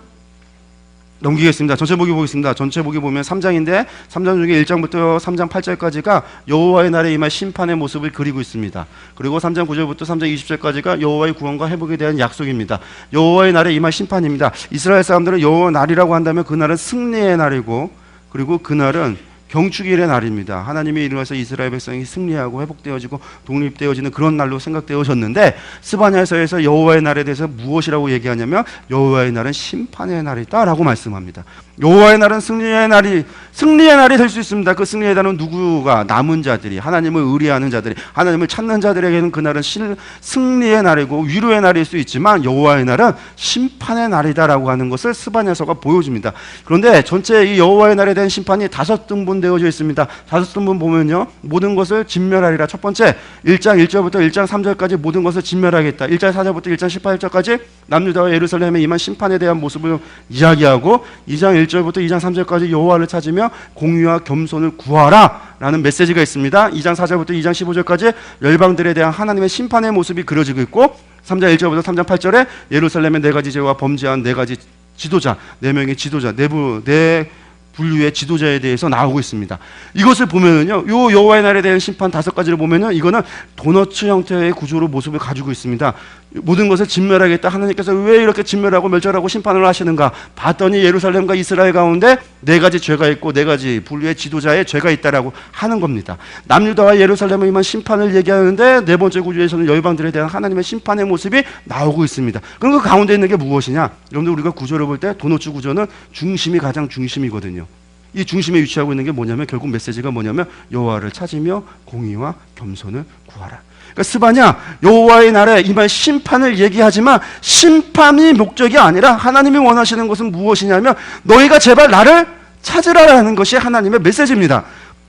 넘기겠습니다. 전체 보기 보겠습니다. 전체 보기 보면 3장인데 3장 중에 1장부터 3장 8절까지가 여호와의 날에 임할 심판의 모습을 그리고 있습니다. 그리고 3장 9절부터 3장 20절까지가 여호와의 구원과 회복에 대한 약속입니다. 여호와의 날에 임할 심판입니다. 이스라엘 사람들은 여호와 날이라고 한다면 그날은 승리의 날이고, 그리고 그날은 경축일의 날입니다. 하나님이 일어나서 이스라엘 백성이 승리하고 회복되어지고 독립되어지는 그런 날로 생각되어졌는데, 스바냐서에서 여호와의 날에 대해서 무엇이라고 얘기하냐면 여호와의 날은 심판의 날이다라고 말씀합니다. 여호와의 날은 승리의 날이 될 수 있습니다. 그 승리의 날은 누구가? 남은 자들이, 하나님을 의뢰하는 자들이, 하나님을 찾는 자들에게는 그날은 승리의 날이고 위로의 날일 수 있지만, 여호와의 날은 심판의 날이다라고 하는 것을 스바냐서가 보여줍니다. 그런데 전체 이 여호와의 날에 대한 심판이 5등분 되어져 있습니다. 5등분 보면요, 모든 것을 진멸하리라. 첫 번째 1장 1절부터 1장 3절까지 모든 것을 진멸하겠다. 1장 4절부터 1장 18절까지 남유다와 예루살렘에 임한 심판에 대한 모습을 이야기하고, 2장 1절부터 2장 3절까지 여호와를 찾으며 공의와 겸손을 구하라 라는 메시지가 있습니다. 2장 4절부터 2장 15절까지 열방들에 대한 하나님의 심판의 모습이 그려지고 있고, 3장 1절부터 3장 8절에 예루살렘의 4가지 죄와 범죄한 4가지 지도자, 4명의 지도자, 네 분류의 지도자에 대해서 나오고 있습니다. 이것을 보면은요, 요 여호와의 날에 대한 심판 5가지를 보면요, 이거는 도너츠 형태의 구조로 모습을 가지고 있습니다. 모든 것을 진멸하겠다. 하나님께서 왜 이렇게 진멸하고 멸절하고 심판을 하시는가 봤더니 예루살렘과 이스라엘 가운데 4가지 죄가 있고 4가지 분류의 지도자의 죄가 있다라고 하는 겁니다. 남유다와 예루살렘을 임한 심판을 얘기하는데, 4번째 구조에서는 열방들에 대한 하나님의 심판의 모습이 나오고 있습니다. 그럼 그 가운데 있는 게 무엇이냐? 여러분들, 우리가 구조를 볼 때 도너츠 구조는 중심이 가장 중심이거든요. 이 중심에 위치하고 있는 게 뭐냐면, 결국 메시지가 뭐냐면 여호와를 찾으며 공의와 겸손을 구하라. 그러니까 스바냐, 여호와의 날에 임할 심판을 얘기하지만 심판이 목적이 아니라 하나님이 원하시는 것은 무엇이냐면 너희가 제발 나를 찾으라라는 것이 하나님의 메시지입니다.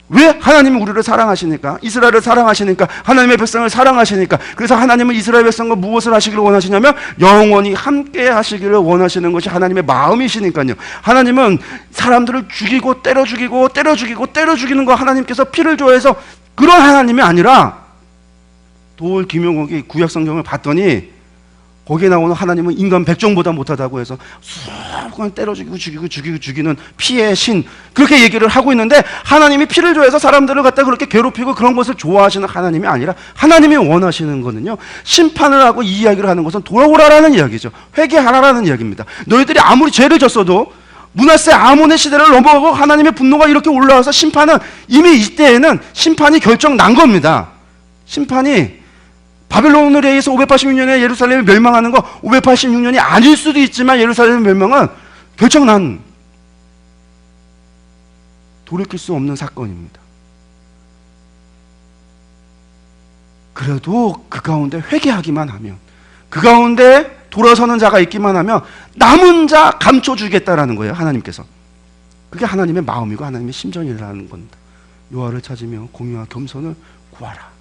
왜? 하나님은 우리를 사랑하시니까, 이스라엘을 사랑하시니까, 하나님의 백성을 사랑하시니까. 그래서 하나님은 이스라엘 백성과 무엇을 하시기를 원하시냐면 영원히 함께 하시기를 원하시는 것이 하나님의 마음이시니까요. 하나님은 사람들을 죽이고 때려 죽이고 때려 죽이고 때려 죽이는 거 하나님께서 피를 좋아해서 그런 하나님이 아니라, 도올 김용옥이 구약 성경을 봤더니 거기에 나오는 하나님은 인간 백정보다 못하다고 해서 수없이 때려 죽이고 죽이는 피의 신, 그렇게 얘기를 하고 있는데, 하나님이 피를 좋아해서 사람들을 갖다 그렇게 괴롭히고 그런 것을 좋아하시는 하나님이 아니라, 하나님이 원하시는 거는요, 심판을 하고 이 이야기를 하는 것은 돌아오라라는 이야기죠. 회개하라라는 이야기입니다. 너희들이 아무리 죄를 졌어도 므낫세 아몬의 시대를 넘어가고 하나님의 분노가 이렇게 올라와서 심판은 이미 이때에는 심판이 결정 난 겁니다. 심판이 바벨론에 의해서 586년에 예루살렘이 멸망하는 거 586년이 아닐 수도 있지만, 예루살렘 멸망은 결정난, 돌이킬 수 없는 사건입니다. 그래도 그 가운데 회개하기만 하면, 그 가운데 돌아서는 자가 있기만 하면 남은 자 감춰주겠다라는 거예요, 하나님께서. 그게 하나님의 마음이고 하나님의 심정이라는 겁니다. 여호와를 찾으며 공의와 겸손을 구하라.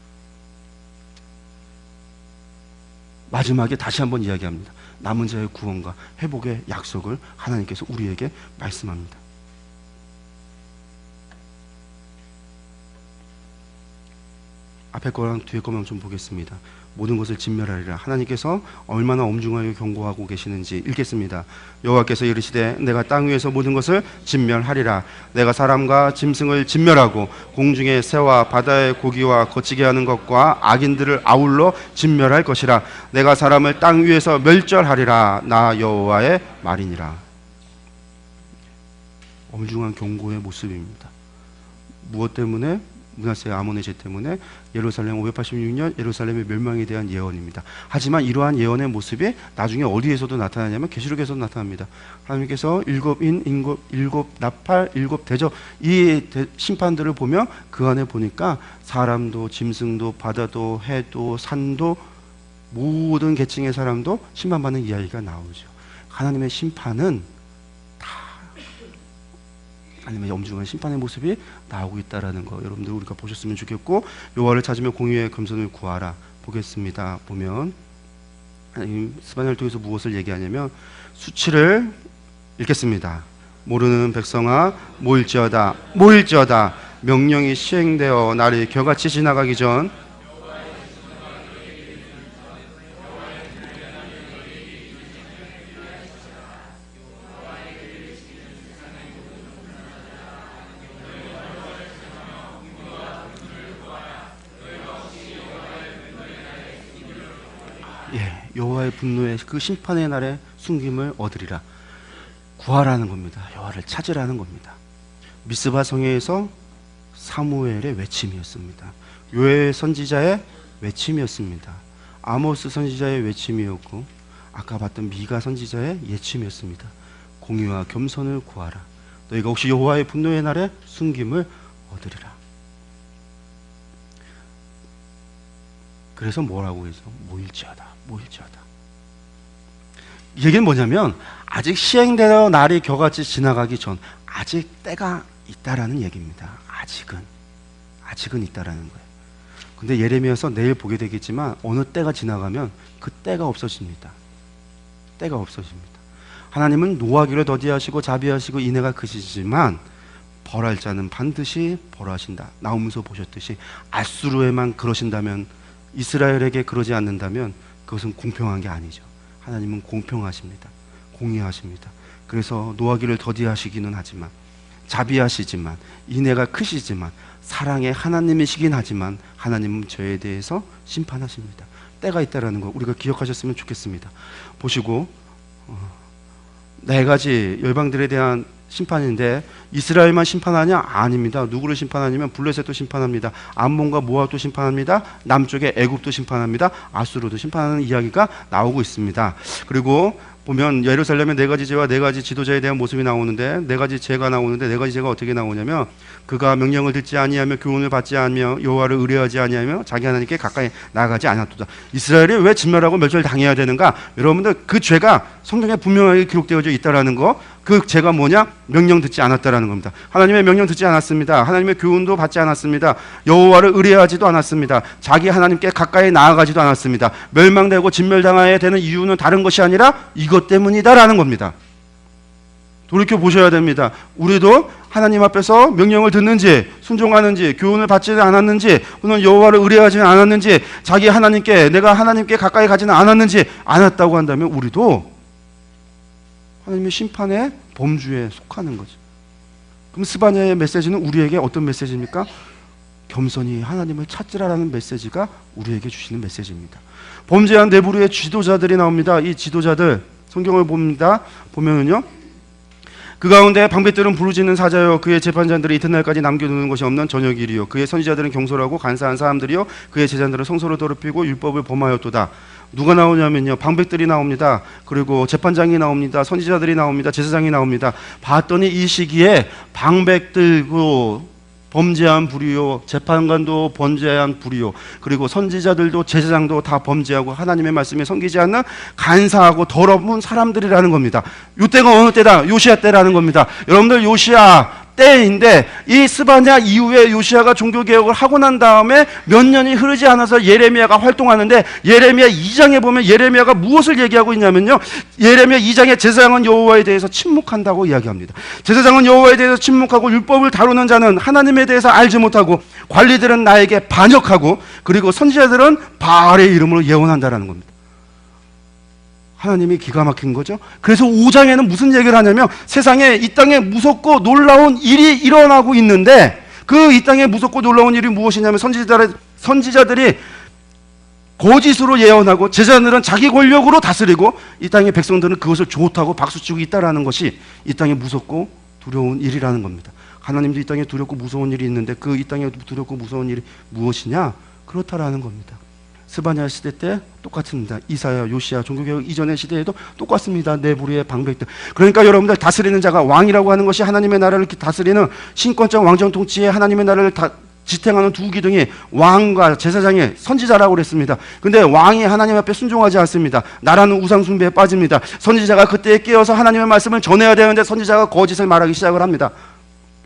마지막에 다시 한번 이야기합니다. 남은 자의 구원과 회복의 약속을 하나님께서 우리에게 말씀합니다. 앞에 거랑 뒤에 거만 좀 보겠습니다. 모든 것을 진멸하리라. 하나님께서 얼마나 엄중하게 경고하고 계시는지 읽겠습니다. 여호와께서 이르시되 내가 땅 위에서 모든 것을 진멸하리라. 내가 사람과 짐승을 진멸하고 공중의 새와 바다의 고기와 거치게 하는 것과 악인들을 아울러 진멸할 것이라. 내가 사람을 땅 위에서 멸절하리라. 나 여호와의 말이니라. 엄중한 경고의 모습입니다. 무엇 때문에? 므낫세 아몬의 죄 때문에 예루살렘 586년 예루살렘의 멸망에 대한 예언입니다. 하지만 이러한 예언의 모습이 나중에 어디에서도 나타나냐면 계시록에서도 나타납니다. 하나님께서 일곱 나팔, 7 대접, 이 심판들을 보며 그 안에 보니까 사람도 짐승도 바다도 해도 산도 모든 계층의 사람도 심판받는 이야기가 나오죠. 하나님의 심판은 하나님의 엄중한 심판의 모습이 나오고 있다는 거 여러분들 우리가 보셨으면 좋겠고, 여호와를 찾으며 공의의 겸손을 구하라 보겠습니다. 보면 하나님 스바냐를 통해서 무엇을 얘기하냐면 수치를 읽겠습니다. 모르는 백성아 모일지어다 모일지어다. 명령이 시행되어 날이 겨같이 지나가기 전 여호와의 분노의 그 심판의 날에 숨김을 얻으리라. 구하라는 겁니다. 여호와를 찾으라는 겁니다. 미스바 성회에서 사무엘의 외침이었습니다. 요엘 선지자의 외침이었습니다. 아모스 선지자의 외침이었고, 아까 봤던 미가 선지자의 예침이었습니다. 공의와 겸손을 구하라. 너희가 혹시 여호와의 분노의 날에 숨김을 얻으리라. 그래서 뭐라고 해서 모일지어다, 모일지어다. 이 얘기는 뭐냐면 아직 시행되어 날이 겨같이 지나가기 전 아직 때가 있다라는 얘기입니다. 아직은 있다라는 거예요. 근데 예레미야서 내일 보게 되겠지만 어느 때가 지나가면 그 때가 없어집니다. 때가 없어집니다. 하나님은 노하기를 더디하시고 자비하시고 인애가 크시지만 벌할 자는 반드시 벌하신다. 나오면서 보셨듯이 아수르에만 그러신다면, 이스라엘에게 그러지 않는다면 그것은 공평한 게 아니죠. 하나님은 공평하십니다. 공의하십니다. 그래서 노하기를 더디하시기는 하지만, 자비하시지만, 인애가 크시지만, 사랑의 하나님이시긴 하지만 하나님은 저에 대해서 심판하십니다. 때가 있다라는 거 우리가 기억하셨으면 좋겠습니다. 보시고, 네 가지 열방들에 대한 심판인데 이스라엘만 심판하냐? 아닙니다. 누구를 심판하냐면 블레셋도 심판합니다. 암몬과 모압도 심판합니다. 남쪽에 애굽도 심판합니다. 아수르도 심판하는 이야기가 나오고 있습니다. 그리고 보면 예루살렘의 네 가지 죄와 네 가지 지도자에 대한 모습이 나오는데, 네 가지 죄가 나오는데, 네 가지 죄가 어떻게 나오냐면, 그가 명령을 듣지 아니하며 교훈을 받지 않으며 여호와를 의뢰하지 아니하며 자기 하나님께 가까이 나아가지 않았도다. 이스라엘이 왜 진멸하고 멸절당해야 되는가? 여러분들 그 죄가 성경에 분명하게 기록되어져 있다라는 거, 그 죄가 뭐냐? 명령 듣지 않았다라는 겁니다. 하나님의 명령 듣지 않았습니다. 하나님의 교훈도 받지 않았습니다. 여호와를 의뢰하지도 않았습니다. 자기 하나님께 가까이 나아가지도 않았습니다. 멸망되고 진멸당해야 되는 이유는 다른 것이 아니라 이것 때문이다라는 겁니다. 돌이켜 보셔야 됩니다. 우리도 하나님 앞에서 명령을 듣는지, 순종하는지, 교훈을 받지는 않았는지, 또는 여호와를 의뢰하지는 않았는지, 자기 하나님께, 내가 하나님께 가까이 가지는 않았는지 않았다고 한다면 우리도 하나님의 심판의 범주에 속하는 거죠. 그럼 스바냐의 메시지는 우리에게 어떤 메시지입니까? 겸손히 하나님을 찾으라라는 메시지가 우리에게 주시는 메시지입니다. 범죄한 네 부류의 지도자들이 나옵니다. 이 지도자들 성경을 봅니다. 보면은요, 그 가운데 방백들은 부르짖는 사자요, 그의 재판장들이 이튿날까지 남겨두는 것이 없는 저녁일이요, 그의 선지자들은 경솔하고 간사한 사람들이요, 그의 제자들은 성소를 더럽히고 율법을 범하였도다. 누가 나오냐면요, 방백들이 나옵니다. 그리고 재판장이 나옵니다. 선지자들이 나옵니다. 제사장이 나옵니다. 봤더니 이 시기에 방백들도 범죄한 부류요, 재판관도 범죄한 부류요, 그리고 선지자들도 제사장도 다 범죄하고 하나님의 말씀에 섬기지 않는 간사하고 더러운 사람들이라는 겁니다. 이때가 어느 때다? 요시야 때라는 겁니다. 여러분들 요시야 때인데, 이 스바냐 이후에 요시야가 종교개혁을 하고 난 다음에 몇 년이 흐르지 않아서 예레미야가 활동하는데, 예레미야 2장에 보면 예레미야가 무엇을 얘기하고 있냐면요, 예레미야 2장에 제사장은 여호와에 대해서 침묵한다고 이야기합니다. 제사장은 여호와에 대해서 침묵하고, 율법을 다루는 자는 하나님에 대해서 알지 못하고, 관리들은 나에게 반역하고, 그리고 선지자들은 바알의 이름으로 예언한다라는 겁니다. 하나님이 기가 막힌 거죠. 그래서 5장에는 무슨 얘기를 하냐면, 세상에 이 땅에 무섭고 놀라운 일이 일어나고 있는데, 그 이 땅에 무섭고 놀라운 일이 무엇이냐면, 선지자들이 거짓으로 예언하고 제자들은 자기 권력으로 다스리고, 이 땅의 백성들은 그것을 좋다고 박수치고 있다라는 것이 이 땅에 무섭고 두려운 일이라는 겁니다. 하나님도 이 땅에 두렵고 무서운 일이 있는데, 그 이 땅에 두렵고 무서운 일이 무엇이냐? 그렇다라는 겁니다. 스바냐 시대 때 똑같습니다. 이사야, 요시야, 종교개혁 이전의 시대에도 똑같습니다. 네 부류의 방백들. 그러니까 여러분들, 다스리는 자가, 왕이라고 하는 것이 하나님의 나라를 다스리는 신권적 왕정 통치에 하나님의 나라를 지탱하는 두 기둥이 왕과 제사장의 선지자라고 그랬습니다. 근데 왕이 하나님 앞에 순종하지 않습니다. 나라는 우상 숭배에 빠집니다. 선지자가 그때에 깨어서 하나님의 말씀을 전해야 되는데 선지자가 거짓을 말하기 시작을 합니다.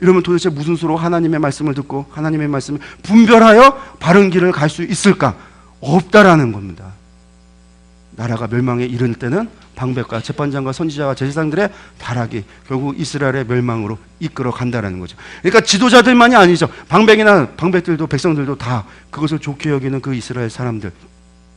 이러면 도대체 무슨 수로 하나님의 말씀을 듣고 하나님의 말씀을 분별하여 바른 길을 갈 수 있을까? 없다라는 겁니다. 나라가 멸망에 이를 때는 방백과 재판장과 선지자와 제사장들의 타락이 결국 이스라엘의 멸망으로 이끌어 간다라는 거죠. 그러니까 지도자들만이 아니죠. 방백들도 백성들도 다 그것을 좋게 여기는 그 이스라엘 사람들,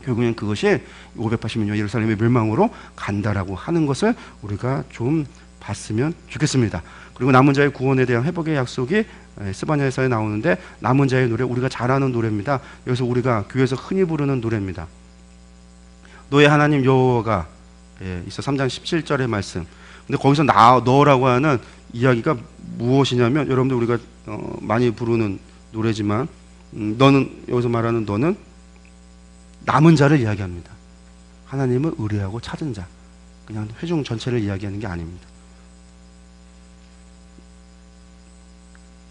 결국엔 그것이 580년 예루살렘의 멸망으로 간다라고 하는 것을 우리가 좀 봤으면 좋겠습니다. 그리고 남은 자의 구원에 대한 회복의 약속이 스바냐에서 나오는데, 남은 자의 노래, 우리가 잘 아는 노래입니다. 여기서 우리가 교회에서 흔히 부르는 노래입니다. 너의 하나님 여호와가 있어 3장 17절의 말씀. 근데 거기서 너라고 하는 이야기가 무엇이냐면 여러분들 우리가 많이 부르는 노래지만 너는 여기서 말하는 너는 남은 자를 이야기합니다. 하나님을 의뢰하고 찾은 자. 그냥 회중 전체를 이야기하는 게 아닙니다.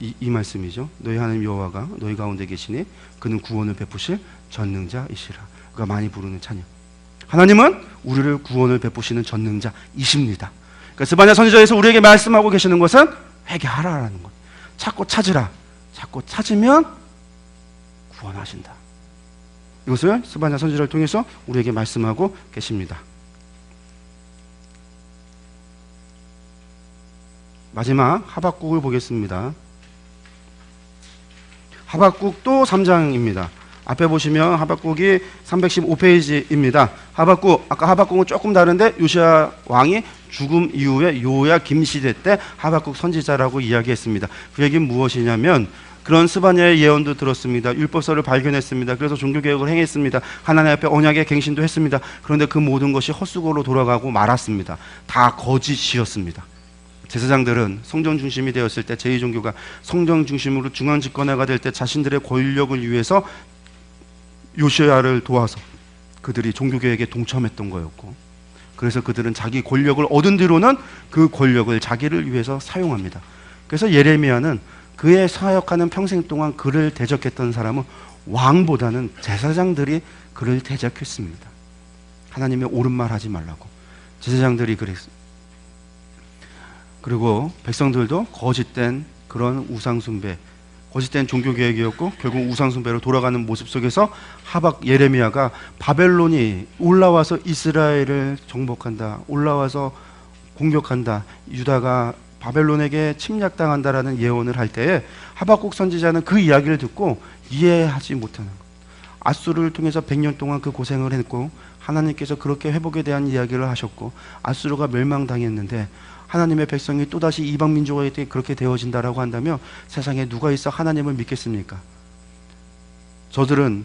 이 말씀이죠. 너희 하나님 여호와가 너희 가운데 계시니 그는 구원을 베푸실 전능자이시라. 그가 많이 부르는 찬양. 하나님은 우리를 구원을 베푸시는 전능자이십니다. 그러니까 스바냐 선지자에서 우리에게 말씀하고 계시는 것은 회개하라라는 것. 찾고 찾으라. 찾고 찾으면 구원하신다. 이것을 스바냐 선지자를 통해서 우리에게 말씀하고 계십니다. 마지막 하박국을 보겠습니다. 하박국도 3장입니다. 앞에 보시면 하박국이 315페이지입니다. 하박국, 아까 하박국은 조금 다른데 요시야 왕이 죽음 이후에 요야김 시대 때 하박국 선지자라고 이야기했습니다. 그 얘기는 무엇이냐면 그런 스바냐의 예언도 들었습니다. 율법서를 발견했습니다. 그래서 종교개혁을 행했습니다. 하나님 앞에 언약의 갱신도 했습니다. 그런데 그 모든 것이 헛수고로 돌아가고 말았습니다. 다 거짓이었습니다. 제사장들은 성전 중심이 되었을 때 제2종교가 성전 중심으로 중앙 집권화가 될 때 자신들의 권력을 위해서 요시야를 도와서 그들이 종교개혁에 동참했던 거였고, 그래서 그들은 자기 권력을 얻은 뒤로는 그 권력을 자기를 위해서 사용합니다. 그래서 예레미야는 그의 사역하는 평생 동안 그를 대적했던 사람은 왕보다는 제사장들이 그를 대적했습니다. 하나님의 옳은 말 하지 말라고 제사장들이 그랬습니다. 그리고 백성들도 거짓된 그런 우상숭배, 거짓된 종교개혁이었고 결국 우상숭배로 돌아가는 모습 속에서 예레미야가 바벨론이 올라와서 이스라엘을 정복한다, 올라와서 공격한다, 유다가 바벨론에게 침략당한다라는 예언을 할 때에 하박국 선지자는 그 이야기를 듣고 이해하지 못하는 것. 아수르를 통해서 100년 동안 그 고생을 했고 하나님께서 그렇게 회복에 대한 이야기를 하셨고 아수르가 멸망당했는데 하나님의 백성이 또다시 이방 민족에게 그렇게 되어진다라고 한다면 세상에 누가 있어 하나님을 믿겠습니까? 저들은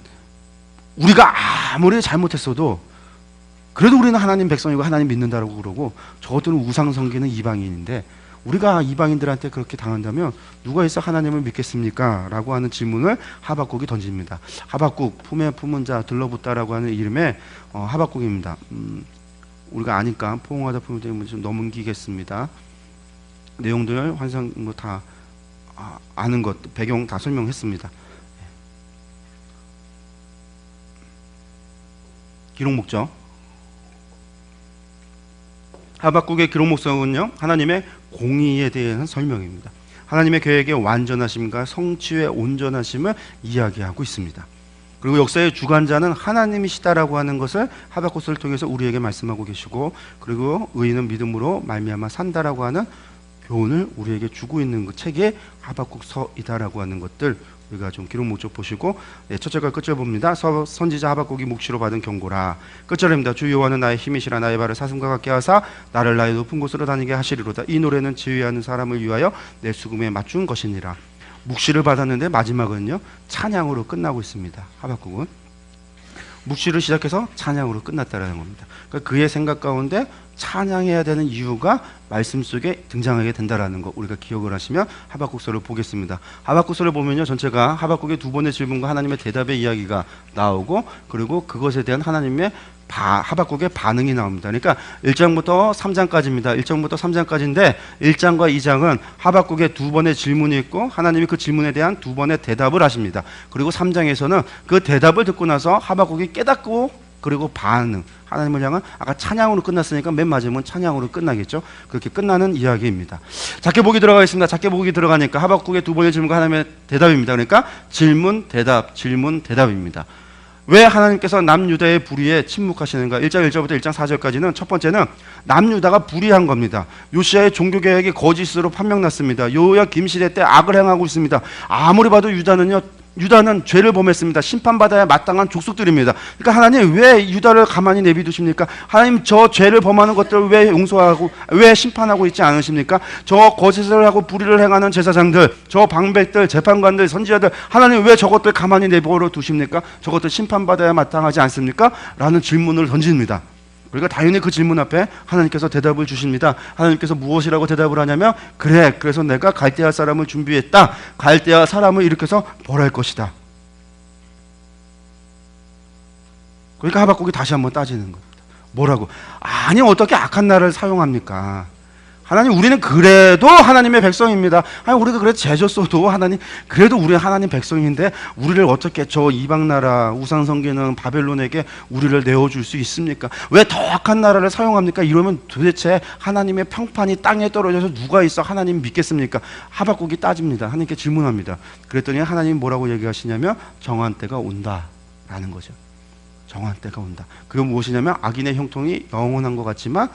우리가 아무리 잘못했어도 그래도 우리는 하나님 백성이고 하나님 믿는다라고 그러고, 저들은 우상 섬기는 이방인인데 우리가 이방인들한테 그렇게 당한다면 누가 있어 하나님을 믿겠습니까? 라고 하는 질문을 하박국이 던집니다. 하박국, 품에 품은 자 들러붙다라고 하는 이름의 하박국입니다. 우리가 아니까 포옹하다 품을 때문에 좀 넘기겠습니다. 내용들 환상 뭐 다 아는 것, 배경 다 설명했습니다. 기록 목적. 하박국의 기록 목적은요, 하나님의 공의에 대한 설명입니다. 하나님의 계획의 완전하심과 성취의 온전하심을 이야기하고 있습니다. 그리고 역사의 주관자는 하나님이시다라고 하는 것을 하박국서를 통해서 우리에게 말씀하고 계시고, 그리고 의인은 믿음으로 말미암아 산다라고 하는 교훈을 우리에게 주고 있는 그 책이 하박국서이다라고 하는 것들 우리가 좀 기록 목적 보시고, 첫째가 끝절 봅니다. 선지자 하박국이 묵시로 받은 경고라. 끝절입니다. 주 여호와는 나의 힘이시라. 나의 발을 사슴과 같게 하사 나를 나의 높은 곳으로 다니게 하시리로다. 이 노래는 지휘하는 사람을 위하여 내 수금에 맞춘 것이니라. 묵시를 받았는데 마지막은요 찬양으로 끝나고 있습니다. 하박국은 묵시를 시작해서 찬양으로 끝났다라는 겁니다. 그러니까 그의 생각 가운데 찬양해야 되는 이유가 말씀 속에 등장하게 된다라는 거 우리가 기억을 하시면 하박국서를 보겠습니다. 하박국서를 보면요 전체가 하박국의 두 번의 질문과 하나님의 대답의 이야기가 나오고, 그리고 그것에 대한 하나님의 하박국의 반응이 나옵니다. 그러니까 1장부터 3장까지입니다. 1장부터 3장까지인데 1장과 2장은 하박국의 두 번의 질문이 있고 하나님이 그 질문에 대한 두 번의 대답을 하십니다. 그리고 3장에서는 그 대답을 듣고 나서 하박국이 깨닫고 그리고 반응, 하나님을 향한, 아까 찬양으로 끝났으니까 맨 마지막은 찬양으로 끝나겠죠. 그렇게 끝나는 이야기입니다. 작게 보기 들어가겠습니다. 작게 보기 들어가니까 하박국의 두 번의 질문과 하나님의 대답입니다. 그러니까 질문, 대답, 질문, 대답입니다. 왜 하나님께서 남유다의 불의에 침묵하시는가? 1장 1절부터 1장 4절까지는 첫 번째는 남유다가 불의한 겁니다. 요시야의 종교개혁이 거짓으로 판명났습니다. 요야김 시대 때 악을 행하고 있습니다. 아무리 봐도 유다는요 유다는 죄를 범했습니다. 심판받아야 마땅한 족속들입니다. 그러니까 하나님 왜 유다를 가만히 내비두십니까? 하나님 저 죄를 범하는 것들을 왜 용서하고 왜 심판하고 있지 않으십니까? 저 거짓을 하고 불의를 행하는 제사장들, 저 방백들, 재판관들, 선지자들, 하나님 왜 저것들 가만히 내버려 두십니까? 저것들 심판받아야 마땅하지 않습니까? 라는 질문을 던집니다. 우리가 당연히 그 질문 앞에 하나님께서 대답을 주십니다. 하나님께서 무엇이라고 대답을 하냐면, 그래, 그래서 내가 갈대아 사람을 준비했다. 갈대아 사람을 일으켜서 벌할 것이다. 그러니까 하박국이 다시 한번 따지는 겁니다. 뭐라고? 아니 어떻게 악한 나라를 사용합니까? 하나님, 우리는 그래도 하나님의 백성입니다. 아니 우리가 그래도 죄졌어도 하나님, 그래도 우리 하나님 백성인데 우리를 어떻게 저 이방 나라 우상 섬기는 바벨론에게 우리를 내어줄 수 있습니까? 왜 더 악한 나라를 사용합니까? 이러면 도대체 하나님의 평판이 땅에 떨어져서 누가 있어 하나님 믿겠습니까? 하박국이 따집니다. 하나님께 질문합니다. 그랬더니 하나님 뭐라고 얘기하시냐면, 정한 때가 온다라는 거죠. 정한 때가 온다. 그건 무엇이냐면, 악인의 형통이 영원한 것 같지만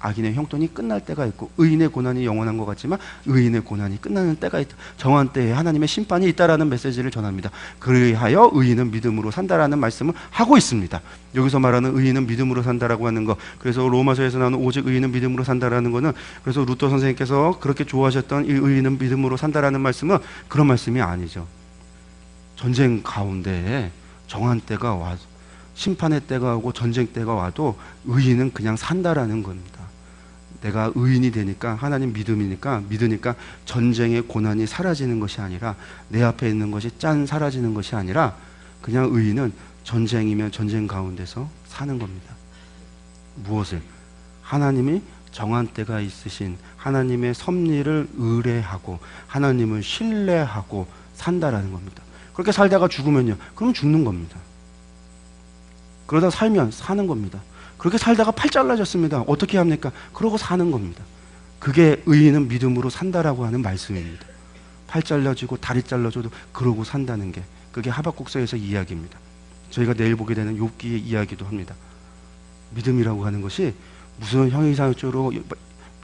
악인의 형통이 끝날 때가 있고, 의인의 고난이 영원한 것 같지만 의인의 고난이 끝나는 때가 있다. 정한 때에 하나님의 심판이 있다라는 메시지를 전합니다. 그리하여 의인은 믿음으로 산다라는 말씀을 하고 있습니다. 여기서 말하는 의인은 믿음으로 산다라고 하는 거, 그래서 로마서에서 나오는 오직 의인은 믿음으로 산다라는 거는, 그래서 루터 선생님께서 그렇게 좋아하셨던 이 의인은 믿음으로 산다라는 말씀은 그런 말씀이 아니죠. 전쟁 가운데에 정한 때가 와서 심판의 때가 오고 전쟁 때가 와도 의인은 그냥 산다라는 겁니다. 내가 의인이 되니까, 하나님 믿으니까 전쟁의 고난이 사라지는 것이 아니라, 내 앞에 있는 것이 짠 사라지는 것이 아니라, 그냥 의인은 전쟁이면 전쟁 가운데서 사는 겁니다. 무엇을? 하나님이 정한 때가 있으신 하나님의 섭리를 의뢰하고 하나님을 신뢰하고 산다라는 겁니다. 그렇게 살다가 죽으면요, 그럼 죽는 겁니다. 그러다 살면 사는 겁니다. 그렇게 살다가 팔 잘라졌습니다. 어떻게 합니까? 그러고 사는 겁니다. 그게 의인은 믿음으로 산다라고 하는 말씀입니다. 팔 잘라지고 다리 잘라져도 그러고 산다는 게, 그게 하박국서에서 이야기입니다. 저희가 내일 보게 되는 욥기의 이야기도 합니다. 믿음이라고 하는 것이 무슨 형이상적으로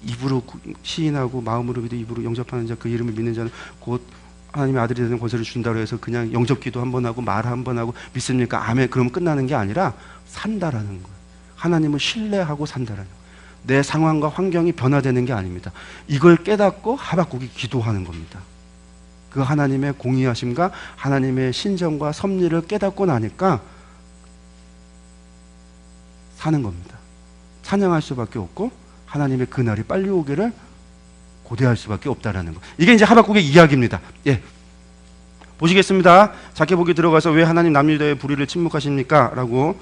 입으로 시인하고 마음으로 믿어 입으로 영접하는 자, 그 이름을 믿는 자는 곧 하나님의 아들이 되는 권세를 준다고 해서 그냥 영접기도 한 번 하고 말 한 번 하고 믿습니까? 아멘. 그러면 끝나는 게 아니라 산다라는 거예요. 하나님을 신뢰하고 산다라는 거예요. 내 상황과 환경이 변화되는 게 아닙니다. 이걸 깨닫고 하박국이 기도하는 겁니다. 그 하나님의 공의하심과 하나님의 신정과 섭리를 깨닫고 나니까 사는 겁니다. 찬양할 수밖에 없고 하나님의 그날이 빨리 오기를 고대할 수밖에 없다라는 거. 이게 이제 하박국의 이야기입니다. 예, 보시겠습니다. 작게 보기 들어가서 왜 하나님 남유다의 불의를 침묵하십니까? 라고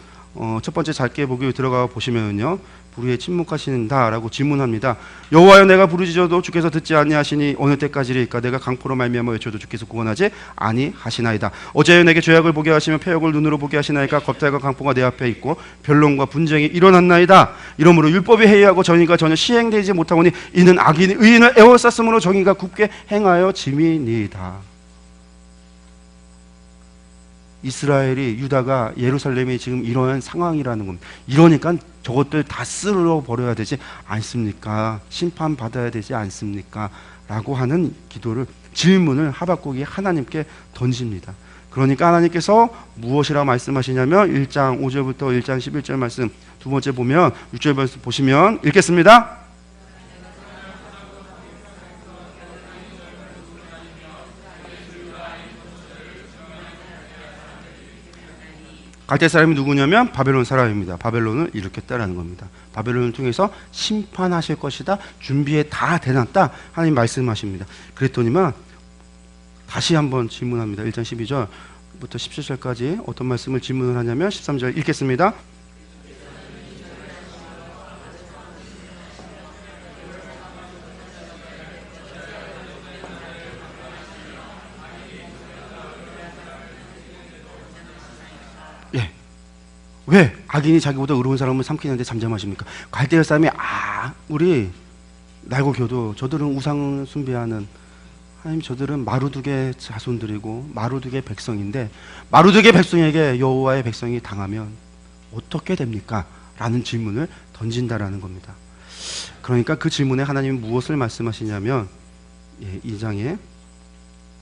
첫 번째 작게 보기 들어가 보시면요, 불의에 침묵하신다라고 질문합니다. 여호와여, 내가 부르짖어도 주께서 듣지 아니하시니 어느 때까지리까? 내가 강포로 말미암아 외쳐도 주께서 구원하지 아니하시나이다. 어제여 내게 죄악을 보게 하시며 패역을 눈으로 보게 하시나이까? 겁탈과 강포가 내 앞에 있고 변론과 분쟁이 일어났나이다. 이러므로 율법이 해이하고 정의가 전혀 시행되지 못하오니 이는 악인이 의인을 애워쌌으므로 정의가 굳게 행하여 짐이니이다. 이스라엘이, 유다가, 예루살렘이 지금 이러한 상황이라는 겁니다. 이러니까 저것들 다 쓸어 버려야 되지 않습니까? 심판받아야 되지 않습니까? 라고 하는 질문을 하박국이 하나님께 던집니다. 그러니까 하나님께서 무엇이라고 말씀하시냐면 1장 5절부터 1장 11절 말씀, 두 번째 보면 6절 말씀 보시면 읽겠습니다. 갈대 사람이 누구냐면 바벨론 사람입니다. 바벨론을 일으켰다라는 겁니다. 바벨론을 통해서 심판하실 것이다. 준비에 다 대놨다. 하나님 말씀하십니다. 그랬더니만 다시 한번 질문합니다. 1장 12절부터 17절까지 어떤 말씀을 질문을 하냐면 13절 읽겠습니다. 예. 왜 악인이 자기보다 의로운 사람을 삼키는데 잠잠하십니까? 갈대아 사람이 우리 날고 겨도 저들은 우상 숭배하는, 하나님 저들은 마루두개 자손들이고 마루두개 백성인데 마루두개 백성에게 여호와의 백성이 당하면 어떻게 됩니까? 라는 질문을 던진다라는 겁니다. 그러니까 그 질문에 하나님이 무엇을 말씀하시냐면 2장에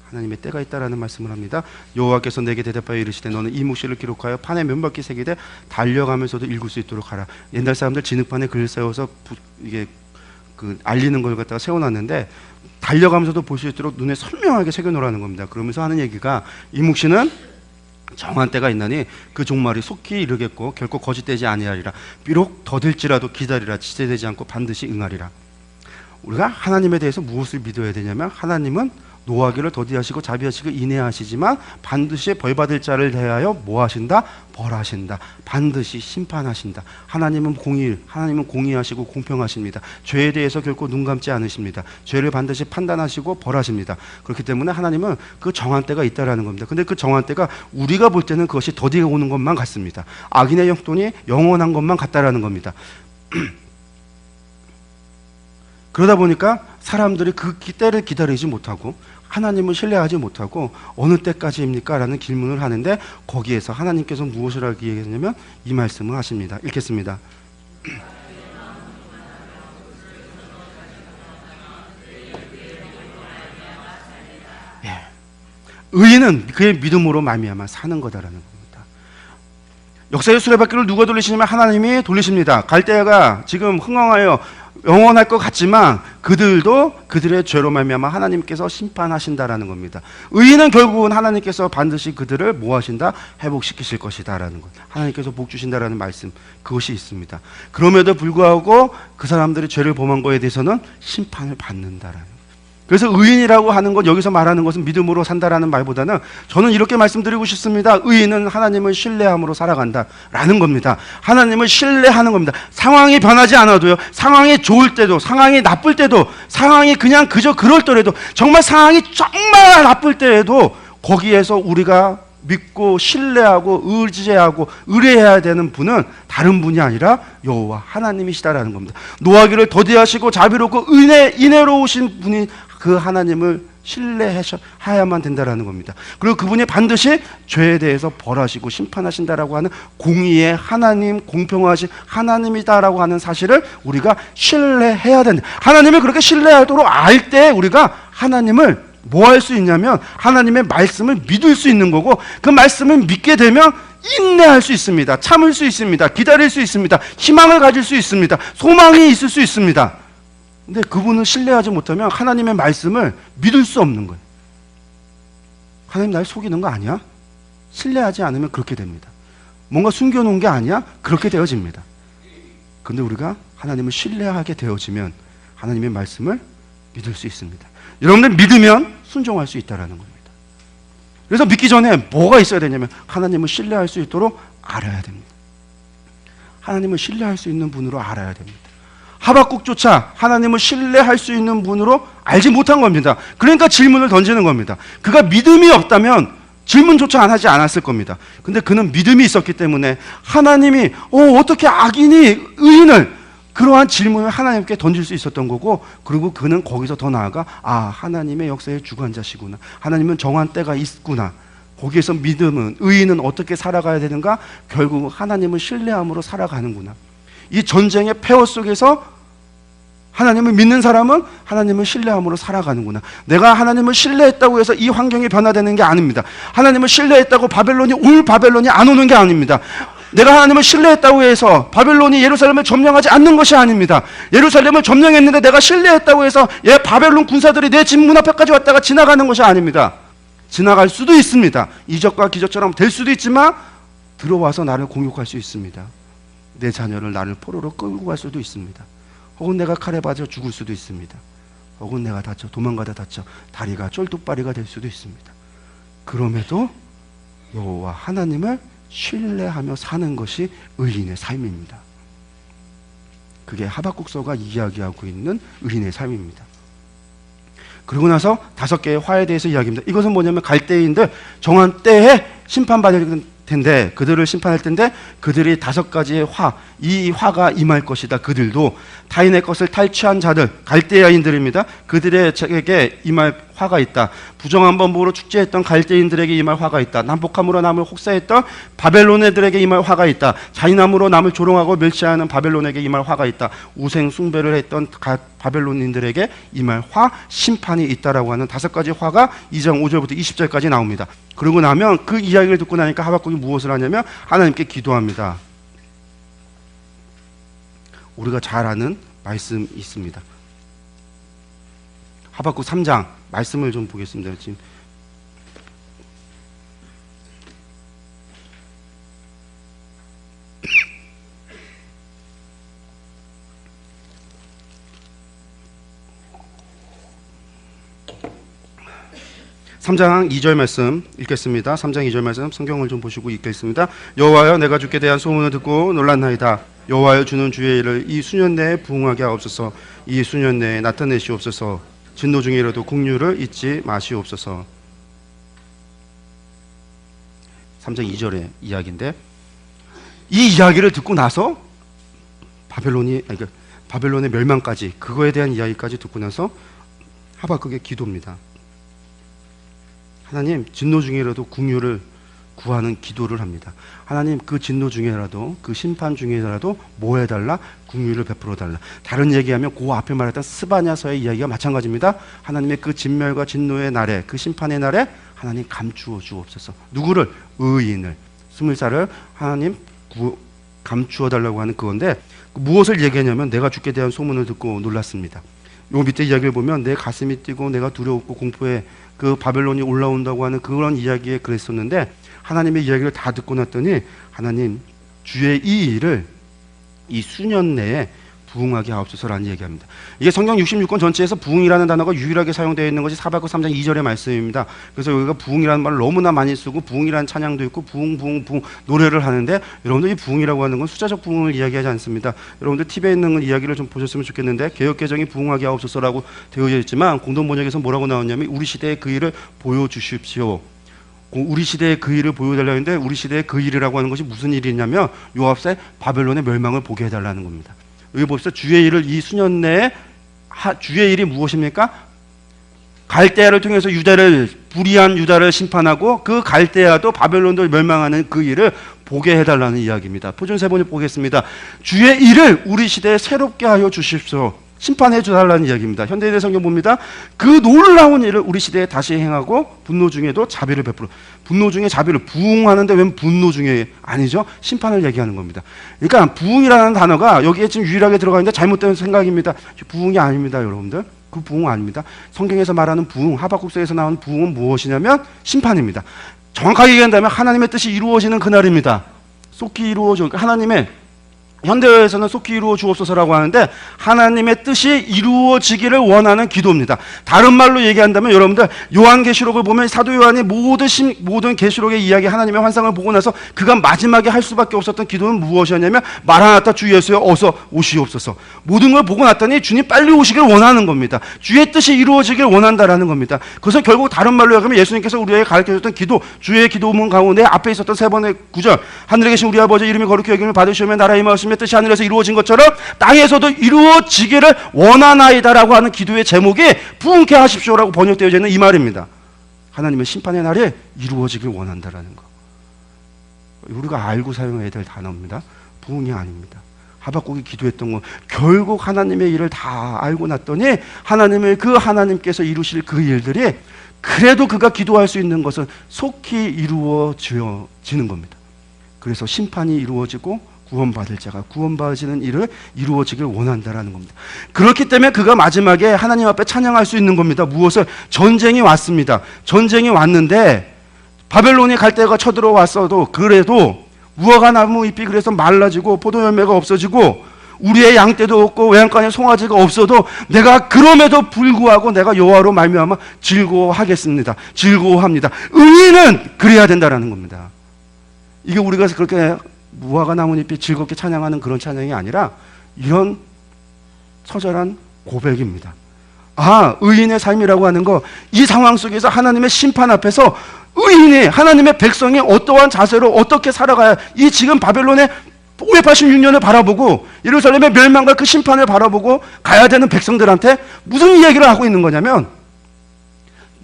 하나님의 때가 있다라는 말씀을 합니다. 여호와께서 내게 대답하여 이르시되 너는 이 묵시를 기록하여 판에 몇 바퀴 새기되 달려가면서도 읽을 수 있도록 하라. 옛날 사람들 진흙판에 글 세워서 이게 알리는 걸 갖다가 세워놨는데 달려가면서도 볼 수 있도록 눈에 선명하게 새겨놓으라는 겁니다. 그러면서 하는 얘기가 이 묵시는 정한 때가 있나니 그 종말이 속히 이르겠고 결코 거짓되지 아니하리라. 비록 더딜지라도 기다리라. 지체되지 않고 반드시 응하리라. 우리가 하나님에 대해서 무엇을 믿어야 되냐면 하나님은 노하기를 더디하시고 자비하시고 인내하시지만 반드시 벌받을 자를 대하여 뭐 하신다? 벌하신다. 반드시 심판하신다. 하나님은 공의하시고 공평하십니다. 죄에 대해서 결코 눈 감지 않으십니다. 죄를 반드시 판단하시고 벌하십니다. 그렇기 때문에 하나님은 그 정한 때가 있다라는 겁니다. 근데 그 정한 때가 우리가 볼 때는 그것이 더디게 오는 것만 같습니다. 악인의 형돈이 영원한 것만 같다라는 겁니다. 그러다 보니까 사람들이 그 때를 기다리지 못하고 하나님을 신뢰하지 못하고 어느 때까지입니까? 라는 질문을 하는데 거기에서 하나님께서 무엇을 하기 위해서냐면 이 말씀을 하십니다. 읽겠습니다. 예. 의인은 그의 믿음으로 말미암아 사는 거다라는 겁니다. 역사의 수레바퀴를 누가 돌리시냐면 하나님이 돌리십니다. 갈대아가 지금 흥황하여 영원할 것 같지만 그들도 그들의 죄로 말미암아 하나님께서 심판하신다라는 겁니다. 의인은 결국은 하나님께서 반드시 그들을 뭐 하신다? 회복시키실 것이다라는 것. 하나님께서 복 주신다라는 말씀 그것이 있습니다. 그럼에도 불구하고 그 사람들이 죄를 범한 거에 대해서는 심판을 받는다라는 것. 그래서 의인이라고 하는 것 여기서 말하는 것은 믿음으로 산다라는 말보다는 저는 이렇게 말씀드리고 싶습니다. 의인은 하나님을 신뢰함으로 살아간다라는 겁니다. 하나님을 신뢰하는 겁니다. 상황이 변하지 않아도요. 상황이 좋을 때도 상황이 나쁠 때도 상황이 그냥 그저 그럴더라도 정말 상황이 정말 나쁠 때에도 거기에서 우리가 믿고 신뢰하고 의지하고 의뢰해야 되는 분은 다른 분이 아니라 여호와 하나님이시다라는 겁니다. 노하기를 더디하시고 자비롭고 인애로우신 분이 그 하나님을 신뢰해야만 된다라는 겁니다. 그리고 그분이 반드시 죄에 대해서 벌하시고 심판하신다라고 하는 공의의 하나님, 공평하신 하나님이다라고 하는 사실을 우리가 신뢰해야 된다. 하나님을 그렇게 신뢰하도록 알 때 우리가 하나님을 뭐 할 수 있냐면 하나님의 말씀을 믿을 수 있는 거고 그 말씀을 믿게 되면 인내할 수 있습니다. 참을 수 있습니다. 기다릴 수 있습니다. 희망을 가질 수 있습니다. 소망이 있을 수 있습니다. 근데 그분을 신뢰하지 못하면 하나님의 말씀을 믿을 수 없는 거예요. 하나님 날 속이는 거 아니야? 신뢰하지 않으면 그렇게 됩니다. 뭔가 숨겨놓은 게 아니야? 그렇게 되어집니다. 근데 우리가 하나님을 신뢰하게 되어지면 하나님의 말씀을 믿을 수 있습니다. 여러분들 믿으면 순종할 수 있다는 겁니다. 그래서 믿기 전에 뭐가 있어야 되냐면 하나님을 신뢰할 수 있도록 알아야 됩니다. 하나님을 신뢰할 수 있는 분으로 알아야 됩니다. 하박국조차 하나님을 신뢰할 수 있는 분으로 알지 못한 겁니다. 그러니까 질문을 던지는 겁니다. 그가 믿음이 없다면 질문조차 안 하지 않았을 겁니다. 근데 그는 믿음이 있었기 때문에 하나님이 어떻게 악인이 의인을 그러한 질문을 하나님께 던질 수 있었던 거고 그리고 그는 거기서 더 나아가 하나님의 역사의 주관자시구나. 하나님은 정한 때가 있구나. 거기에서 믿음은 의인은 어떻게 살아가야 되는가? 결국 하나님을 신뢰함으로 살아가는구나. 이 전쟁의 폐허 속에서 하나님을 믿는 사람은 하나님을 신뢰함으로 살아가는구나. 내가 하나님을 신뢰했다고 해서 이 환경이 변화되는 게 아닙니다. 하나님을 신뢰했다고 바벨론이 안 오는 게 아닙니다. 내가 하나님을 신뢰했다고 해서 바벨론이 예루살렘을 점령하지 않는 것이 아닙니다. 예루살렘을 점령했는데 내가 신뢰했다고 해서 바벨론 군사들이 내 집 문 앞에까지 왔다가 지나가는 것이 아닙니다. 지나갈 수도 있습니다. 이적과 기적처럼 될 수도 있지만 들어와서 나를 공격할 수 있습니다. 내 자녀를 나를 포로로 끌고 갈 수도 있습니다. 혹은 내가 칼에 맞아 죽을 수도 있습니다. 혹은 내가 도망가다 다쳐 다리가 쫄뚝바리가 될 수도 있습니다. 그럼에도 여호와 하나님을 신뢰하며 사는 것이 의인의 삶입니다. 그게 하박국서가 이야기하고 있는 의인의 삶입니다. 그러고 나서 5개의 화에 대해서 이야기합니다. 이것은 뭐냐면 갈대인들 정한 때에 심판받을 텐데 그들을 심판할 텐데 그들이 5가지의 이 화가 임할 것이다. 그들도 타인의 것을 탈취한 자들 갈대아인들입니다. 그들에게 임할 화가 있다. 부정한 범법으로 축제했던 갈대인들에게 임할 화가 있다. 난폭함으로 남을 혹사했던 바벨론 애들에게 임할 화가 있다. 잔인함으로 남을 조롱하고 멸시하는 바벨론에게 임할 화가 있다. 우생 숭배를 했던 바벨론인들에게 임할 화, 심판이 있다라고 하는 5가지 화가 2장 5절부터 20절까지 나옵니다. 그러고 나면 그 이야기를 듣고 나니까 하박국이 무엇을 하냐면 하나님께 기도합니다. 우리가 잘 아는 말씀이 있습니다. 하박국 3장 말씀을 좀 보겠습니다. 지금 (3장 2절) 말씀 읽겠습니다. 3장 2절 말씀 성경을 좀 보시고 읽겠습니다. 여호와여, 내가 주께 대한 소문을 듣고 놀랐나이다. 여호와여, 주는 주의 일을 이 수년 내에 부응하게 하옵소서. 이 수년 내에 나타내시옵소서. 진노 중이라도 긍휼을 잊지 마시옵소서. 3장 2절의 이야기인데, 이 이야기를 듣고 나서 바벨론의 멸망까지, 그거에 대한 이야기까지 듣고 나서 하박국의 기도입니다. 하나님, 진노 중이라도 긍휼을 구하는 기도를 합니다. 하나님, 그 진노 중에라도, 그 심판 중에라도 뭐 해달라? 긍휼을 베풀어 달라. 다른 얘기하면 그 앞에 말했던 스바냐서의 이야기가 마찬가지입니다. 하나님의 그 진멸과 진노의 날에, 그 심판의 날에 하나님 감추어 주옵소서. 누구를? 의인을, 20살을 하나님 감추어 달라고 하는 그건데, 무엇을 얘기하냐면 내가 주께 대한 소문을 듣고 놀랐습니다. 요 밑에 이야기를 보면 내 가슴이 뛰고 내가 두려웠고 공포에 그 바벨론이 올라온다고 하는 그런 이야기에 그랬었는데, 하나님의 이야기를 다 듣고 났더니 하나님, 주의 이 일을 이 수년 내에 부응하게 하옵소서라는 얘기합니다. 이게 성경 66권 전체에서 부응이라는 단어가 유일하게 사용되어 있는 것이 하박국 3장 2절의 말씀입니다. 그래서 여기가 부응이라는 말을 너무나 많이 쓰고, 부응이라는 찬양도 있고 부응 노래를 하는데, 여러분들 이 부응이라고 하는 건 숫자적 부응을 이야기하지 않습니다. 여러분들 팁에 있는 이야기를 좀 보셨으면 좋겠는데, 개역개정이 부응하게 하옵소서라고 되어져 있지만 공동번역에서 뭐라고 나왔냐면 우리 시대의 그 일을 보여주십시오. 우리 시대의 그 일을 보여달라고 했는데, 우리 시대의 그 일이라고 하는 것이 무슨 일이냐면 요 앞에 바벨론의 멸망을 보게 해달라는 겁니다. 여기 봅시다. 주의 일을 이 수년 내에, 주의 일이 무엇입니까? 갈대아를 통해서 불의한 유다를 심판하고, 그 갈대아도 바벨론도 멸망하는 그 일을 보게 해달라는 이야기입니다. 표준 세 번을 보겠습니다. 주의 일을 우리 시대에 새롭게 하여 주십시오. 심판해 주달라는 이야기입니다. 현대인의 성경 봅니다. 그 놀라운 일을 우리 시대에 다시 행하고, 분노 중에도 자비를 베풀어. 분노 중에 자비를, 부응하는데 왜 분노 중에 아니죠? 심판을 얘기하는 겁니다. 그러니까 부응이라는 단어가 여기에 지금 유일하게 들어가 있는데 잘못된 생각입니다. 부응이 아닙니다, 여러분들. 그 부응 아닙니다. 성경에서 말하는 부응, 하박국서에서 나오는 부응은 무엇이냐면 심판입니다. 정확하게 얘기한다면 하나님의 뜻이 이루어지는 그날입니다. 속히 이루어져, 하나님의, 현대에서는 속히 이루어 주옵소서라고 하는데 하나님의 뜻이 이루어지기를 원하는 기도입니다. 다른 말로 얘기한다면 여러분들 요한계시록을 보면 사도 요한이 모든 계시록의 이야기, 하나님의 환상을 보고 나서 그가 마지막에 할 수밖에 없었던 기도는 무엇이었냐면 마라나타, 주 예수여 어서 오시옵소서. 모든 걸 보고 났더니 주님 빨리 오시길 원하는 겁니다. 주의 뜻이 이루어지길 원한다라는 겁니다. 그것은 결국 다른 말로 얘기하면 예수님께서 우리에게 가르쳐줬던 기도, 주의 기도문 가운데 앞에 있었던 3번의 구절, 하늘에 계신 우리 아버지 이름이 거룩히 여김을 받으시오며 나라의 임하시며 뜻이 하늘에서 이루어진 것처럼 땅에서도 이루어지기를 원하나이다라고 하는 기도의 제목이 부응케 하십시오라고 번역되어 있는 이 말입니다. 하나님의 심판의 날에 이루어지길 원한다라는 거. 우리가 알고 사용해야 될 단어입니다. 부응이 아닙니다. 하박국이 기도했던 건 결국 하나님의 일을 다 알고 났더니 하나님께서 이루실 그 일들이, 그래도 그가 기도할 수 있는 것은 속히 이루어지는 겁니다. 그래서 심판이 이루어지고 구원받을 자가 구원받으시는 일을 이루어지길 원한다라는 겁니다. 그렇기 때문에 그가 마지막에 하나님 앞에 찬양할 수 있는 겁니다. 무엇을? 전쟁이 왔습니다. 전쟁이 왔는데 바벨론이 갈대아가 쳐들어왔어도, 그래도 무화과 나무 잎이 그래서 말라지고 포도 열매가 없어지고 우리의 양떼도 없고 외양간에 송아지가 없어도 내가 그럼에도 불구하고 내가 여호와로 말미암아 즐거워하겠습니다. 즐거워합니다. 의인은 그래야 된다라는 겁니다. 이게 우리가 그렇게 무화과 나뭇잎이 즐겁게 찬양하는 그런 찬양이 아니라 이런 처절한 고백입니다. 의인의 삶이라고 하는 거, 이 상황 속에서 하나님의 심판 앞에서 의인이, 하나님의 백성이 어떠한 자세로 어떻게 살아가야, 이 지금 바벨론의 586년을 바라보고 예루살렘의 멸망과 그 심판을 바라보고 가야 되는 백성들한테 무슨 이야기를 하고 있는 거냐면,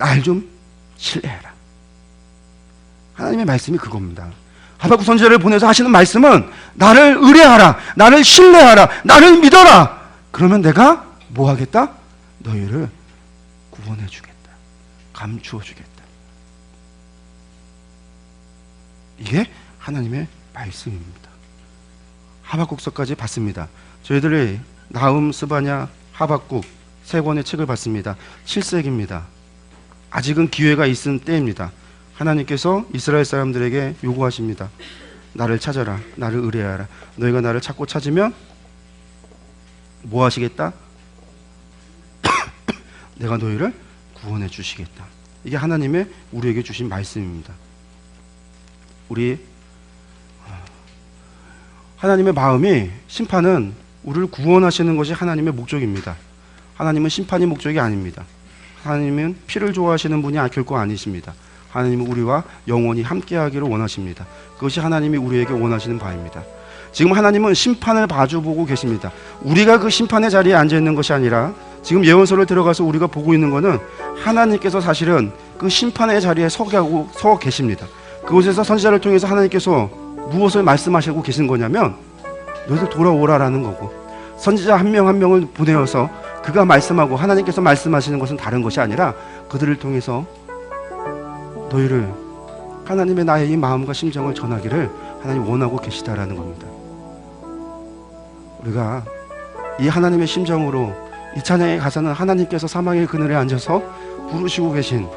날 좀 신뢰해라. 하나님의 말씀이 그겁니다. 하박국 선지자를 보내서 하시는 말씀은 나를 의뢰하라, 나를 신뢰하라, 나를 믿어라. 그러면 내가 뭐 하겠다? 너희를 구원해 주겠다, 감추어 주겠다. 이게 하나님의 말씀입니다. 하박국서까지 봤습니다. 저희들이 나훔, 스바냐, 하박국 세 권의 책을 봤습니다. 7세기입니다. 아직은 기회가 있은 때입니다. 하나님께서 이스라엘 사람들에게 요구하십니다. 나를 찾아라, 나를 의뢰하라. 너희가 나를 찾고 찾으면 뭐 하시겠다? 내가 너희를 구원해 주시겠다. 이게 하나님의 우리에게 주신 말씀입니다. 우리 하나님의 마음이, 심판은 우리를 구원하시는 것이 하나님의 목적입니다. 하나님은 심판이 목적이 아닙니다. 하나님은 피를 좋아하시는 분이 결코 아니십니다. 하나님은 우리와 영원히 함께하기를 원하십니다. 그것이 하나님이 우리에게 원하시는 바입니다. 지금 하나님은 심판을 마주보고 계십니다. 우리가 그 심판의 자리에 앉아있는 것이 아니라 지금 예언서를 들어가서 우리가 보고 있는 것은 하나님께서 사실은 그 심판의 자리에 서 계십니다. 그곳에서 선지자를 통해서 하나님께서 무엇을 말씀하시고 계신 거냐면 너희들 돌아오라라는 거고, 선지자 한 명 한 명을 보내어서 그가 말씀하고 하나님께서 말씀하시는 것은 다른 것이 아니라 그들을 통해서 너희를 하나님의 나의 이 마음과 심정을 전하기를 하나님 원하고 계시다라는 겁니다. 우리가 이 하나님의 심정으로 이 찬양의 가사는 하나님께서 사망의 그늘에 앉아서 부르시고 계신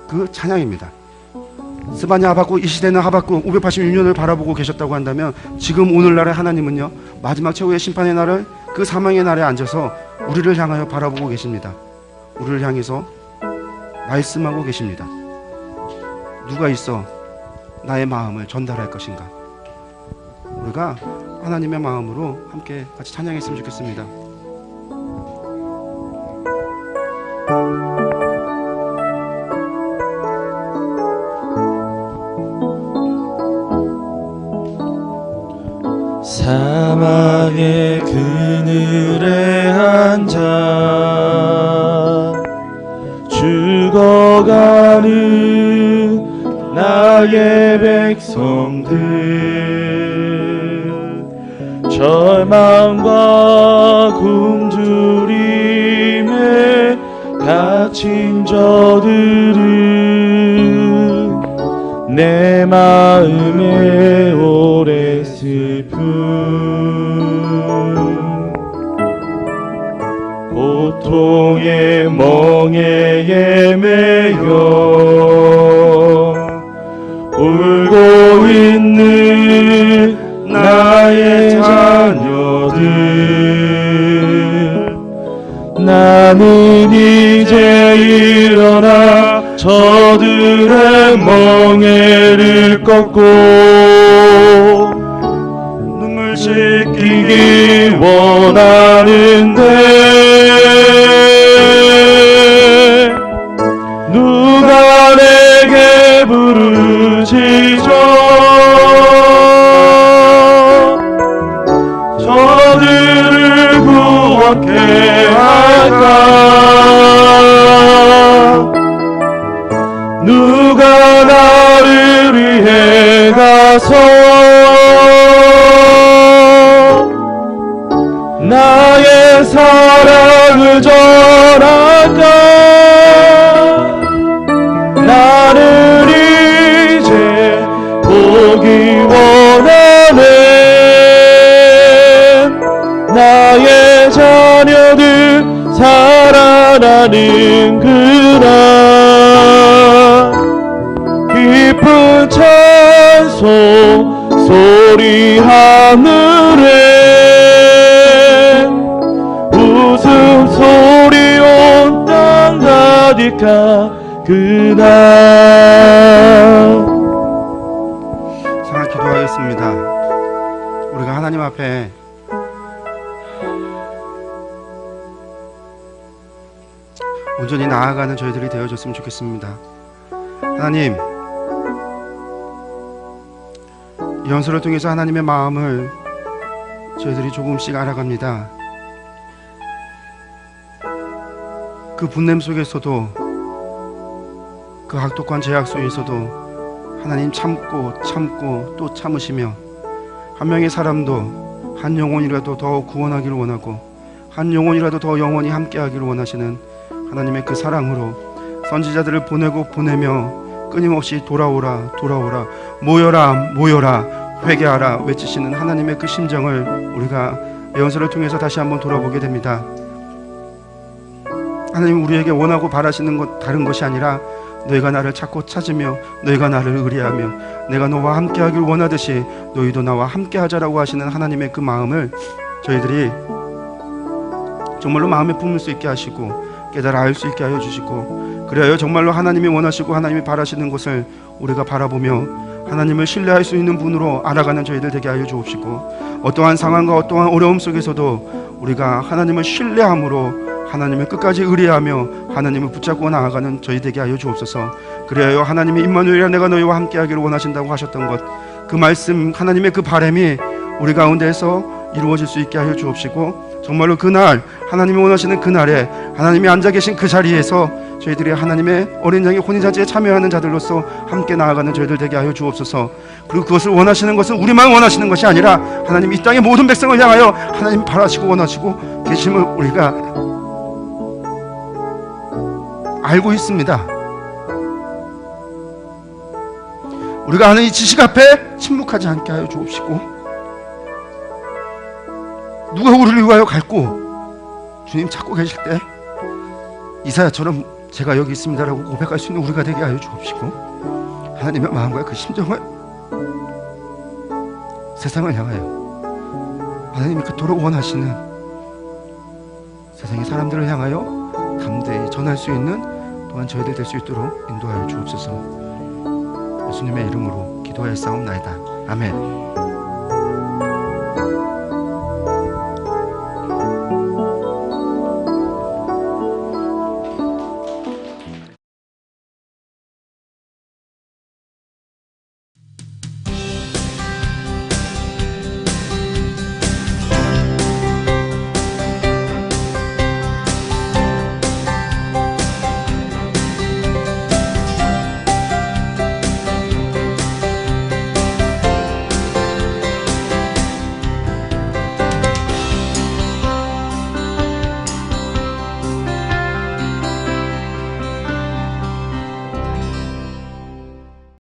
그 찬양입니다. 스바냐, 하박국, 이 시대는 하박국 586년을 바라보고 계셨다고 한다면 지금 오늘날의 하나님은요, 마지막 최후의 심판의 날을, 그 사망의 날에 앉아서 우리를 향하여 바라보고 계십니다. 우리를 향해서 말씀하고 계십니다. 누가 있어 나의 마음을 전달할 것인가? 우리가 하나님의 마음으로 함께 같이 찬양했으면 좋겠습니다. 사막의 그늘에 앉아 죽어가는 나의 백성들, 절망과 굶주림에 갇힌 저들은 내 마음에 오래 슬픔, 고통의 멍에에 매여 울고 있는 나의 자녀들, 나는 이제 일어나 저들의 멍에를 꺾고 눈물 씻기기 원하는데 누가 내게 부르짖어 저들을 구원케 할까? 누가 나를 위해 가서 나의 사랑을 전할까? 나를 이제 보기 원하네. 나의 자녀들 살아나는 그날 깊은 찬송 소리 하늘에 웃음소리 온 땅 가득한 그날. 상하 기도하겠습니다. 우리가 하나님 앞에 온전히 나아가는 저희들이 되어줬으면 좋겠습니다. 하나님, 이 연설을 통해서 하나님의 마음을 저희들이 조금씩 알아갑니다. 그 분냄 속에서도 그 악독한 죄악 속에서도 하나님 참고 또 참으시며 한 명의 사람도 한 영혼이라도 더 구원하기를 원하고 한 영혼이라도 더 영원히 함께하기를 원하시는 하나님의 그 사랑으로 선지자들을 보내며 끊임없이 돌아오라 모여라 회개하라 외치시는 하나님의 그 심정을 우리가 예언서를 통해서 다시 한번 돌아보게 됩니다. 하나님 우리에게 원하고 바라시는 것 다른 것이 아니라 너희가 나를 찾고 찾으며 너희가 나를 의뢰하며 내가 너와 함께하길 원하듯이 너희도 나와 함께하자라고 하시는 하나님의 그 마음을 저희들이 정말로 마음에 품을 수 있게 하시고 깨달아 알 수 있게 하여 주시고 그래야 정말로 하나님이 원하시고 하나님이 바라시는 것을 우리가 바라보며 하나님을 신뢰할 수 있는 분으로 알아가는 저희들 되게 하여 주옵시고 어떠한 상황과 어떠한 어려움 속에서도 우리가 하나님을 신뢰함으로 하나님을 끝까지 의뢰하며 하나님을 붙잡고 나아가는 저희 되게 하여 주옵소서. 그래야 하나님이 임마누엘이라 내가 너희와 함께하기를 원하신다고 하셨던 것 그 말씀 하나님의 그 바람이 우리 가운데에서 이루어질 수 있게 하여 주옵시고 정말로 그날 하나님이 원하시는 그날에 하나님이 앉아 계신 그 자리에서 저희들이 하나님의 어린 양의 혼인잔치에 참여하는 자들로서 함께 나아가는 저희들 되게 하여 주옵소서. 그리고 그것을 원하시는 것은 우리만 원하시는 것이 아니라 하나님 이 땅의 모든 백성을 향하여 하나님 바라시고 원하시고 계심을 우리가 알고 있습니다. 우리가 아는 이 지식 앞에 침묵하지 않게 하여 주옵시고 누가 우리를 위하여 갈고 주님 찾고 계실 때 이사야처럼 제가 여기 있습니다라고 고백할 수 있는 우리가 되게 하여 주옵시고 하나님의 마음과 그 심정을 세상을 향하여 하나님이 그토록 원하시는 세상의 사람들을 향하여 담대히 전할 수 있는 또한 저희들 될 수 있도록 인도하여 주옵소서. 예수님의 이름으로 기도하였사옵나이다. 아멘.